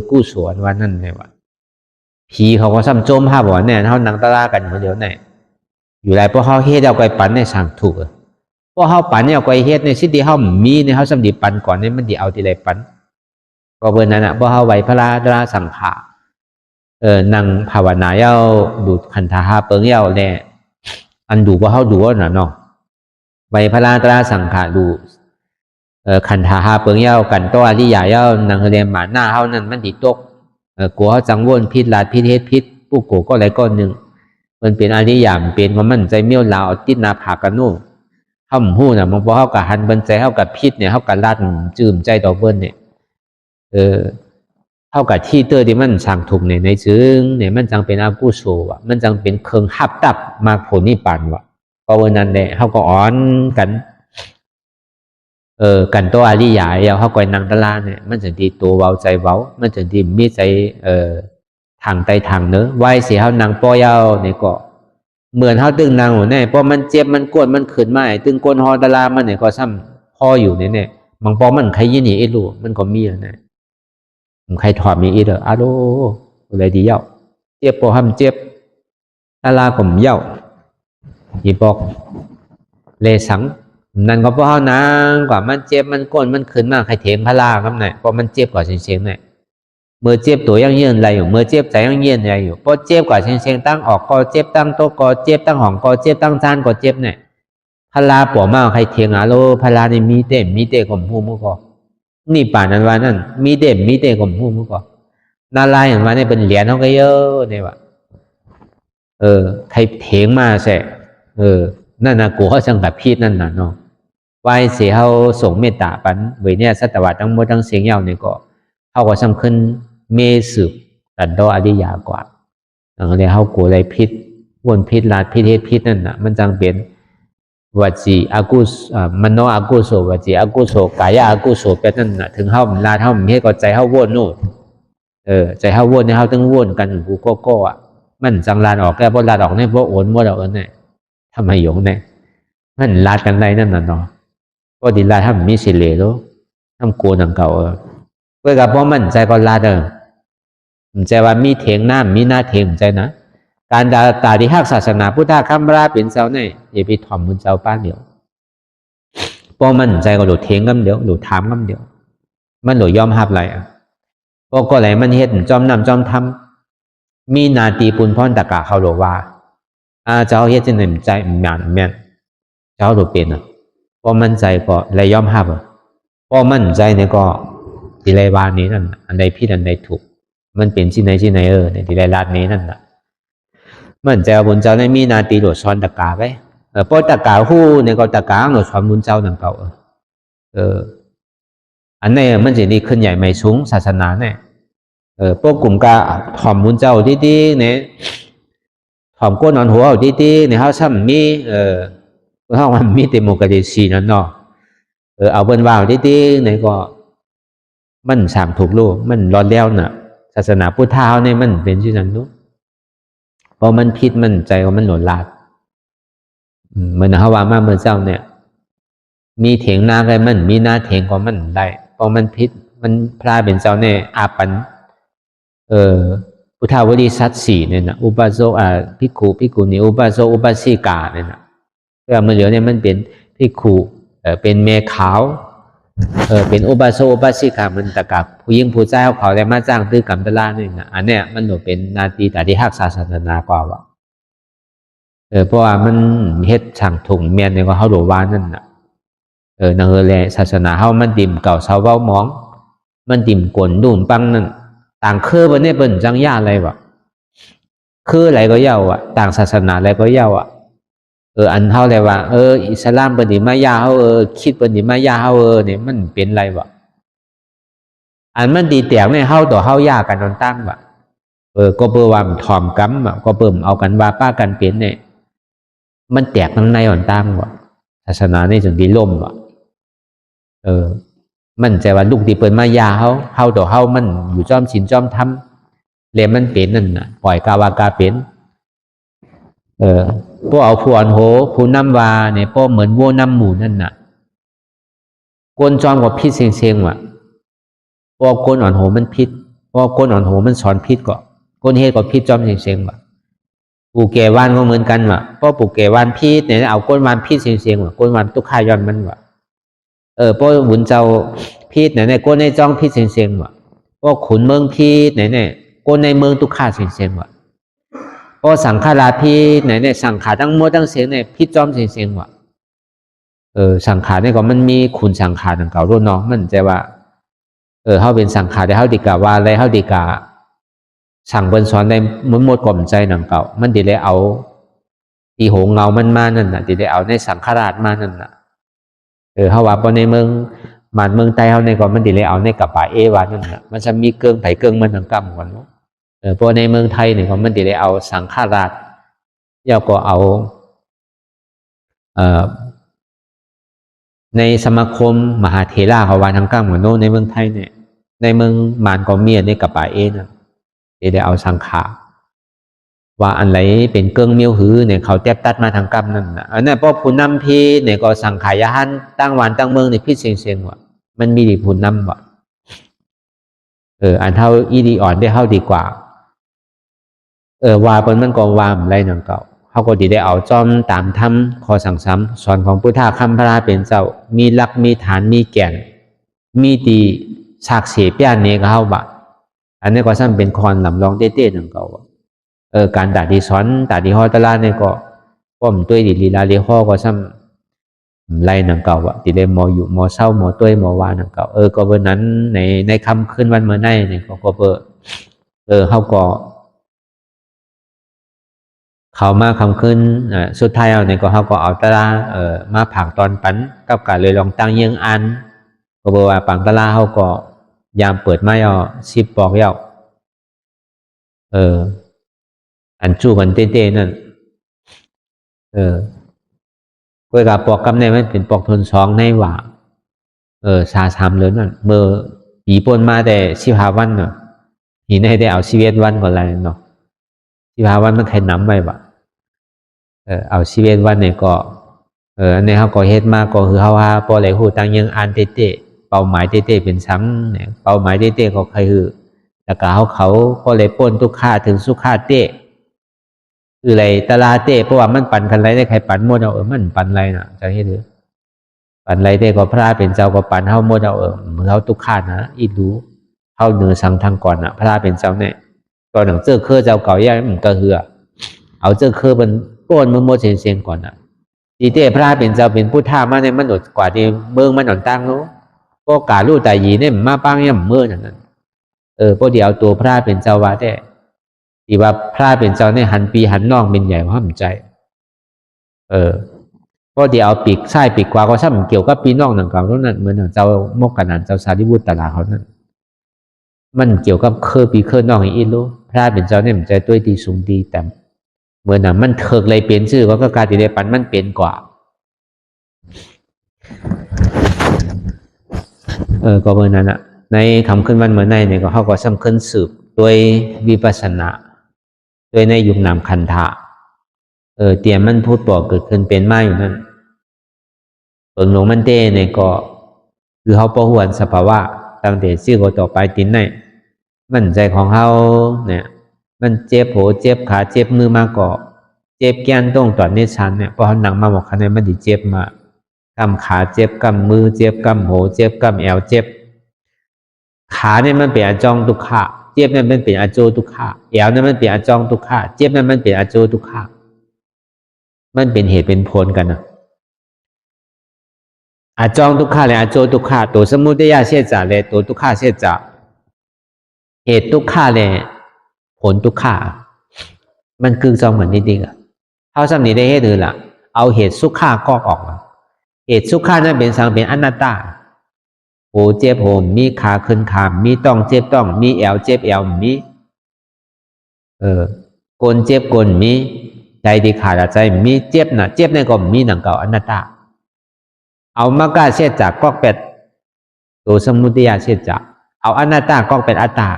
กู้สวนว่านั่นเนี่ยว่าผีเขาก็ซ้ำโจมภาพว่าเนี่ยเขานังตะลากันเหมือนเดียวเนี่ยอยู่ไรเพราะเขาเฮ็ดเอาไกปันในสั่งถูกเพราะเขาปันเนี่ยเอาไกเฮ็ดในสิ่งที่เขามีในเขาสำดีปันก่อนเนี่ยมันดีเอาที่ไรปันก็เบอร์นั้นเพราะเขาไหวพระราสังขารนั่งภาวนาเย้าดูขันธาเปิงเย้าเนี่ยอันดูว่าเขาดูว่าหนาเนาะไวพระราตราสังขาดูขันธาหาเปิงเย้ากันตัวอริยาเย้านางเรียนหมาหน้าเขานั่นมันดีตกกลัวเขาจังวนพิษลาดพิษเฮ็ดพิษผู้โกก็อะไรก้อนหนึ่งมันเป็นอริยามเป็นว่ามันใจเมี่ยวลาวติดนาผากันนู่เขาหมู่น่ะมันพอเขากับหันบนใจเขากับพิษเนี่ยเขากับลาดจืมใจต่อเบิ้ลเนี่ยเท่ากับที่เตอร์ที่มันสั่งถูกในจึงเนี่ยมันจังเป็นอากุโสวะมันจังเป็นเครื่องหับตับมาผลนิพพานวะก็วันนั้นเนี่ยเขาก็อ้อนกันกันตัวอริยาเขาก็นางตะลาเนี่ยมันจะดีตัวเบาใจเบามันจะดีมีใจทางใต้ทางเนอะไหวเสียเขานางป้อยาวเนี่ยก็เหมือนเขาตึงนางหัวเนี่ยเพราะมันเจ็บมันกวนมันขืนไม่ตึงกวนฮอตะลามันเนี่ยก็ซ้ำพ่ออยู่เนี่ยบางปอมันใครยินอีลูมันก็มีนะใครถอดมีอีเลยอาโดอะไรดีเย้าเจ็บปอห้ำเจ็บตะลาผมเย้าอีบอกเลสังนั่นก็เพราะนางกว่ามันเจ็บมันก้นมันขึ้นมากใครเถียงพลาครับเนี่ยเพราะมันเจ็บกว่าเชียงเนี่ยเมื่อเจ็บตัวยังเยืนอะไรอยู่เมื่อเจ็บใจยังเยืนอะไรอยู่เพราะเจ็บกว่าเชียงตั้งออกก็เจ็บตั้งโต๊ะก็เจ็บตั้งห้องก็เจ็บตั้งจานก็เจ็บเนี่ยพลาปวดมากใครเถียงอาโลพลานี่มีเต็มผมพูดมุกนี่ป่านนั้นว่านั่นมีเต็มผมพูดมุกนาลายอย่างว่าเนี่ยเป็นเหรียญเขาก็เยอะเนี่ยว่ะใครเถียงมาใช่นั่นนะกูเขาจังแบบพีดนั่นน่ะเนาะไหวเสียเขาส่งเมตตาปันเว้ยเนี่ยสัตวะทั้งหมดทั้งเสียงเย้าเนี่ยก็เขาก็สำคัญเมสืบตัดดออริยากว่า เลยเขากลัวอะไรพิษวนพิษลาดพิษเทศพิษนั่นน่ะมันจังเป็นวจีอากุศมโนอากุศลวจีอากุศลกายอากุศลเป็นนั่นน่ะถึงเขาลาดเขาเฮ็ดก็ใจเขาวนโน่ใจเขาวนเนี่ยเขาต้องวนกันกูก็อ่ะมันจังลาดออกแก่บ่ลาดออกเนี่ยบ่โอนบ่ดอกเนี่ยทำไมหยงเนี่ยมันลาดกันไรนั่นน่ะเนาะก็ดีลาดถ้ามันมีสิเลโลทำกลัวนังเก่าเพื่อกับเพราะมันใจก็ลาดมันใจว่ามีเถียงหน้ามีหน้าเถียงใจนะการตาที่หักศาสนาพุทธคำราเป็นเจ้าเนี่ยอย่าไปถ่อมมุนเจ้าป้าเดียวเพราะมันใจก็หลุดเถียงกันเดียวหลุดถามกันเดียวมันหลุดยอมหับอะไรเพราะก็ไหลมันเฮ็ดจอมนำจอมทำมีนาตีปุนพ่อนตะกะเขาหลุดว่าเจ้าเฮ็ดจะหนึ่งใจแม่นเจ้าหลุดเป็นเพราะมันใจก็เลยยอมหับเพราะมันใจเนี่ยก็ที่ไรวานนี้นั่นอันใดผิดอันใดถูกมันเป็นที่ไหนในที่ไรลาดนี้นั่นน่ะมันใจบุญเจ้าในมีนาตีหลุดซ้อนตะกาไปเพราะตะกาหู้ในก็ตะกาหลุดซ้อนบุญเจ้านั่นเก่าอันนี้มันจะดีขึ้นใหญ่ไม่สูงศาสนาเนี่ยพวกกลุ่มกาถ่อมบุญเจ้าดีๆเนี่ยถ่อมก้นนอนหัวดีๆเนี่ยเขาซ้ำมีเขามันมีเต็มกระดิ่งสีนั่นเนาะเอาเบิ้ลว่าวดีๆเนี่ยก็มันสามถูกลูกมันร้อนแล้วน่ะศาสนาพุทธะเนี่ยมันเป็นที่นั้นนู้พอมันพิษมันใจของมันหล่นลาดเหมือนเขาว่ามาเมื่อเจ้าเนี่ยมีเถียงนาไงมันมีหน้าเถียงของมันได้พอมันพิษมันพลาเป็นเจ้าเนี่ยอาปันพุทธวลีสัตสี่เนี่ยนะอุบาโซภิกขุนี่อุบาโซอุบาสิกาเนี่ยนะเพื่อมันเหลือเนี่ยมันเป็นภิกขุเป็นเมขาวเป็นอุบาโซอุบาสิกามันตะกับผู้ยิ่งผู้ใจเขาได้มาจ้างตื้อกำตะลานี่นะอันเนี้ยมันหนูเป็นนาทีแต่ที่หักศาสนากว่าวะเพราะว่ามันเฮ็ดสั่งถุงเมียนเนี่ยก็เขาหลวานนั่นน่ะนางแลศาสนาเขามันดิ่มเก่าเสาเว้ามองมันดิ่มกลดุ่มปังนั่นต่างคือวันนี้เป็นจังย่าอะไรวะคืออะไรก็เย้าอ่ะต่างศาสนาอะไรก็เย้าอ่ะอันเท่าไรวะอิสลามเป็นดิมายาเขาคิดเป็นดิมายาเขาเนี่ยมันเป็นไรวะอันมันดีแต่เนี่ยเขาต่อเขายากันนอนตั้งวะก็เปิ่มว่าถ่อมกั๊มก็เปิ่มเอากันว่าป้ากันเป็นเนี่ยมันแตกน้ำในอ่อนตั้งวะศาสนาในถึงดีล่มวะมันใจว่าลูกที่เปิดมายาเขาต่อเขามันอยู่จอมชินจอมทำเรียนมันเป็นนั่นน่ะปล่อยกาวากาเป็นพวกเอาผู้อ่อนโหผู้น้ำวาเนี่ยพวกเหมือนวัวน้ำหมูนั่นน่ะก้นจอมกับพิษเสียงว่ะพวกก้นอ่อนโหมันพิษพวกก้นอ่อนโหมันสอนพิษก็ก้นเฮ็ดกับพิษจอมเสียงว่ะปู่แก่วานก็เหมือนกันว่ะพวกปู่แก่วานพิษเนี่ยเอาก้นวานพิษเสียงว่ะก้นวานตุกขายอนมันว่ะพวกบุญเจ้าพิษเนี่ยก้นในจ้องพิษเสียงว่ะพวกขุนเมืองพิษเนี่ยก้นในเมืองตุกขาเสียงว่ะพอสังขาราพิษเนี่ยสังขารทั้งหมดทั้งเสียงเนี่ยพิษจอมเสียงว่ะสังขารเนี่ยก็มันมีขุนสังขารต่างเก่ารุ่นเนาะมันจะว่าเขาเป็นสังขารได้เขาดีกาว่าอะไรเขาดีกาสั่งบนสอนในมุนหมดกล่อมใจหนังเก่ามันดีเลยเอาตีโหงเงามันมานั่นน่ะดีเลยเอาในสังขาราชมานั่นน่ะเขาว่าพอในเมืองเมืองไทยเขาในก่อนมันดีเลยเอาในกับป่าวานั่นน่ะมันจะมีเกิงไผ่เกิงมันทั้งกำก่อนเนาะพอในเมืองไทยเนี่ยมันดีเลยเอาสังขาราชย่อก็เอาในสมาคมมหาเถระเขาว่าทั้งกำก่อนโน้ในเมืองไทยเนี่ยในเมืองมานก็เมียในกับป่าน่ะได้เอาสังขาว่าอันไหนเป็นเกิงเมียวหือเนี่ยเขาแทบตัดมาทางกรรมนั่นนะอันนั้นพอผู้นำพี่เนี่ยก็สังขายหันตั้งวันตั้งเมืองในพิษเสียงว่ะมันมีดีผู้นำว่ะอันเท่าอีดีอ่อนได้เท่าดีกว่าว่าเป็นมันก็ว่าอะไรนั่นเก่าเขาก็ดีได้เอาจอมตามทำขอสั่งซ้ำสอนของพุทธะคำพระเป็นเจ้ามีหลักมีฐานมีแก่นมีดีฉากเสียเปียนเนี่ยก็เข้าบ่อันนี้ก็ซ้ำเป็นคอนลำลองเต้ๆนั่นเก่าการตัดดีซ้อนตัดดีห่อตลาดเนี่ยก็ป้อมตัวดีลีลาลีห่อก็ซ้ำไล่นั่นเก่าอ่ะที่ได้มออยู่มอเศร้ามอตัวมอวานั่นเก่าก็วันนั้นในคำขึ้นวันเมื่อไงเนี่ยก็เเขาก็เขามาคำขึ้นสุดท้ายเอาเนี่ยก็เขาก็เอาตลามาผักตอนปันกับการเลยลองตั้งยังอันก็บอกว่าปังตลาเขาก็ยามเปิดไม้เอา10 ปอกเย้า อันจู้กันเต้ๆนั่นกวยกับปอกกำในมันเป็นปอกทนสองในว่าชา3เลยนั่นเมื่อปีปนมาแต่15 วันเนาะหีในได้เอา11 วันก่อนไรเนาะ15 วันมันใครนำไว้บ่เอา11 วันเนี่ยก็อันนี้เขาก็เฮ็ดมาก็คือเขาว่าพอไหลหูตั้งยังอ่านเต้ๆเป้าหมายเต้ๆเป็นซ้ำเนี่ยเป้าหมายเต้ๆก็คือแล้วก็เขาพอไหลป้นทุกค่าถึงสุขาเต้คืออะไรตลาเต้เพราะว่ามันปั่นกันไรได้ใครปั่นหมดเอามันปั่นไรน่ะจะให้ดูปั่นไรเต้ก็พระเป็นเจ้าก็ปั่นเฮาหมดเอามือเขาทุกค่านะอีรู้เฮาเหนือสังทางก่อนน่ะพระเป็นเจ้าเนี่ยตอนหนังเจ้าเครือเจ้าเก่าย่ามันก็เหือเอาเจ้าเครือมันป้นมันหมดเสียงก่อนน่ะดีเต้พระเป็นเจ้าเป็นผู้ท่ามาในมันหนดกว่าที่เบิ้งมันหนตั้งรู้ก็กาลู่แต่ยีเนี่ยมาปังย่ำเมื่อนั้นพอเดี๋ยวเอาตัวพระเป็นเจ้าว่าได้ที่ว่าพระเป็นเจ้าเนี่ยหันปีหันน้องเป็นใหญ่ห้ามใจพอเดี๋ยวเอาปีกไส้ปีกกว่าก็ช่ำเกี่ยวกับปีน้องหนังเก่านั้นเหมือนเจ้ามกขนาดเจ้าสารีบุตรตลาเขานั้นมันเกี่ยวกับเคอปีเคอน้องอีรู้พระเป็นเจ้าเนี่ยมันใจด้วยดีสูงดีแต่เหมือนน่ะมันเถิกเลยเปลี่ยนชื่อก็การที่ได้ปันมันเปลี่ยนกว่าก็เหมือนนั้นอ่ะในคำขึ้นวันเหมือนในเนี่ยก็เขาก็สำคัญสืบด้วยวิปัสสนาด้วยในยุคนามคันธะเตรียมมันพูดบอกเกิดขึ้นเป็นมาอยู่นั่นเปิงหลวงมันเต้เนี่ยก็คือเขาประหวนสภาวะตั้งแต่ชื่อก็ต่อไปตินในมันใจของเขาเนี่ยมันเจ็บโหเจ็บขาเจ็บมือมาก็เจ็บแก้นตรงตอนนี้ชันเนี่ยพอเขาหนังมาบอกคะแนนมันดิเจ็บมากำขาเจ็บกำมือเจ็บกำโหเจ็บกำแอวเจ็บขาเนี่ยมันเป็นอจองทุกขะเจ็บเนี่ยมันเป็นอโจทุกขะแอวเนี่ยมันเป็นอจองทุกขะเจ็บเนี่ยมันเป็นอโจทุกขะมันเป็นเหตุเป็นผลกันนะอจองทุกขะและอโจทุกขะตัวสมุทัยเสียจ่าเลยตัวทุกขะเสียจ่าเหตุทุกขะเลยผลทุกขะมันคือจองเหมือนนิดๆอ่ะเท่าสำนี้ได้ให้ดูล่ะเอาเหตุสุขะก็ออกมาเหตุสุขะนั้นเป็นสังเป็นอนัตตาโหเจ็บโหมมีขาขึ้นขามมีต้องเจ็บต้องมีแอวเจ็บแอวมีกลเจ็บกลมีใจที่ขาดใจมีเจ็บน่ะเจ็บในก็มีหนังเก่าอนัตตาเอามากาเสียจากก็เป็ดตัวสมุทัยเสียจากเอาอนัตตาก็เป็นอัตตา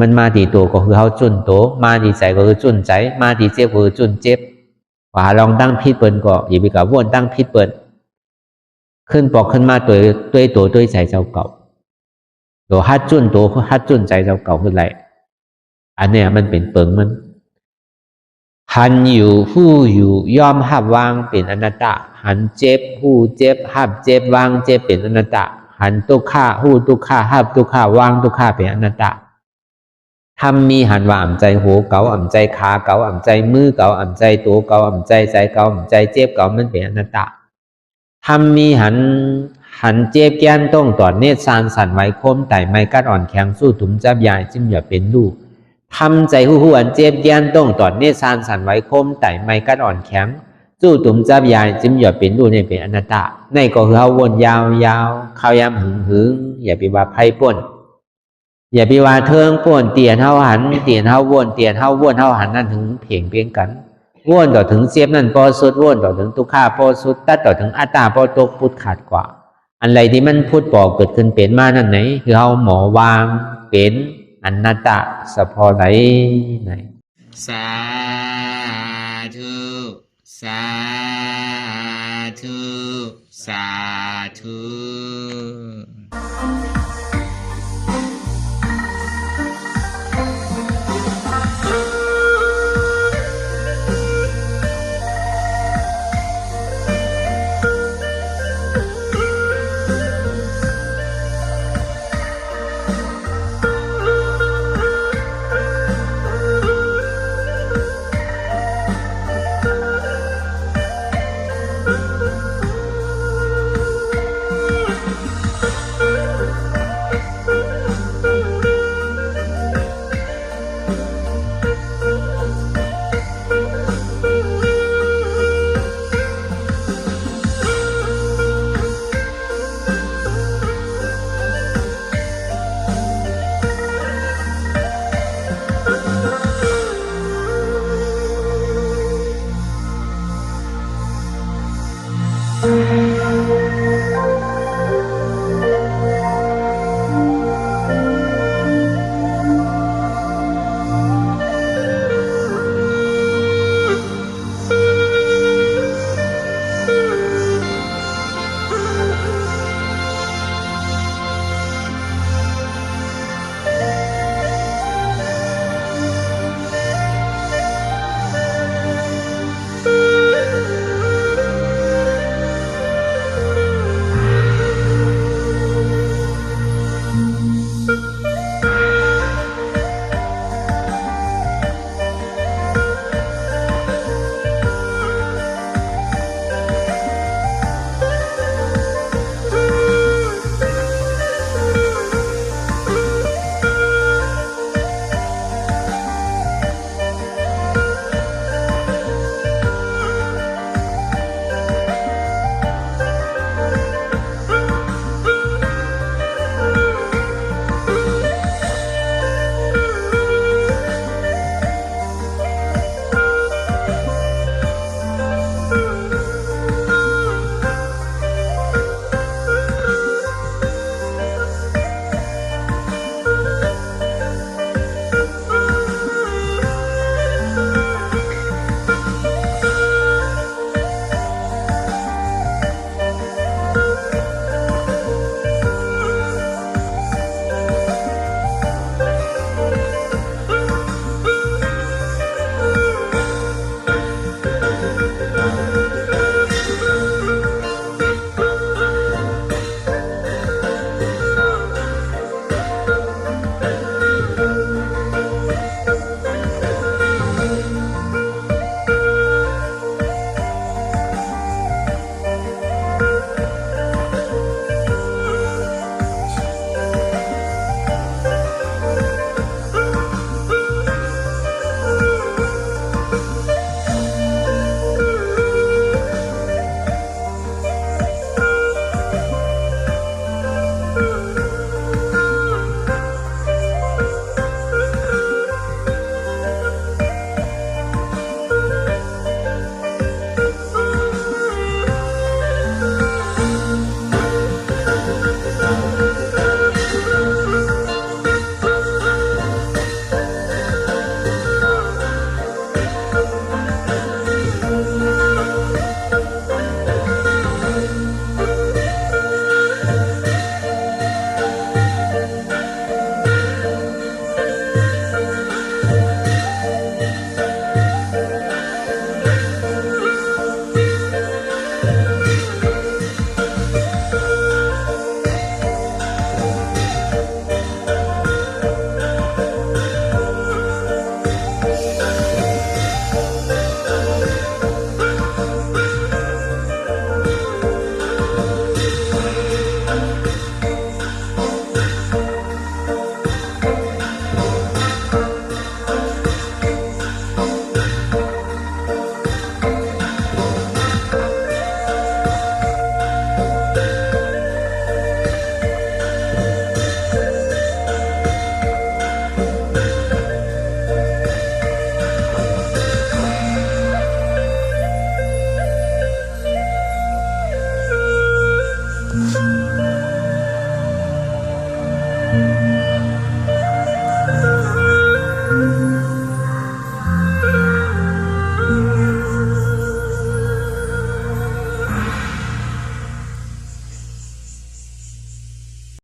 มันมาที่ตัวก็คือเขาจุนโตมาที่ใจก็คือจุนใจมาที่เจ็บก็คือจุนเจ็บว่าลองตั้งพิษเปิลก็อย่าไปกับวนตั้งพิษเปิลขึ้นปอกขึ้นมาตัวใจเจ้าเก่าตัวฮัดจุนตัวฮัดจุนใจเจ้าเก่าคืออะไรอันเนี้ยมันเป็นเปิงมันหันอยู่ผู้อยู่ย่อมหับวางเป็นอนัตตาหันเจ็บผู้เจ็บหับเจ็บวางเจ็บเป็นอนัตตาหันทุกข้าผู้ทุกข้าหับทุกข้าวางทุกข้าเป็นอนัตตาทำมีหันว่าอ่ำใจโหเก่าอ่ำใจขาเก่าอ่ำใจมือเก่าอ่ำใจตัวเก่าอ่ำใจใจเก่าอ่ำใจเจ็บเก่ามันเป็นอนัตตาทำมีหันเจ็บแก้นต้องต่อเนตรสานสันไว้คมไต่ไม่กัดอ่อนแข็งสู้ถุมจับยายจิ้มอย่าเป็นลูกทำใจหูอันเจ็บแก้นต้องต่อเนตรสานสันไว้คมไต่ไม่กัดอ่อนแข็งสู้ถุมจับยายจิ้มอย่าเป็นลูกนี่เป็นอนัตตาในก็คือเขาวนยาวเข้ายามหึงอย่าไปว่าไพ่ป่นอย่าไปว่าเทิงป่นเตียนเฮาหันเตียนเฮาวนเตียนเฮาวนเฮาหันนั่นถึงเพ่งเพียงกันวนต่อถึงเสียบนั่นพอสุดวนต่อถึงทุกข้าพอสุดตัดต่อถึงอัตตาพอตกพุทธขาดกว่าอันไรที่มันพูดบอกเกิดขึ้นเป็นมานั่นไหนคือเฮาหมอวางเป็นอนัตตาสะพอไหนสาธุสาธุสาธุ ส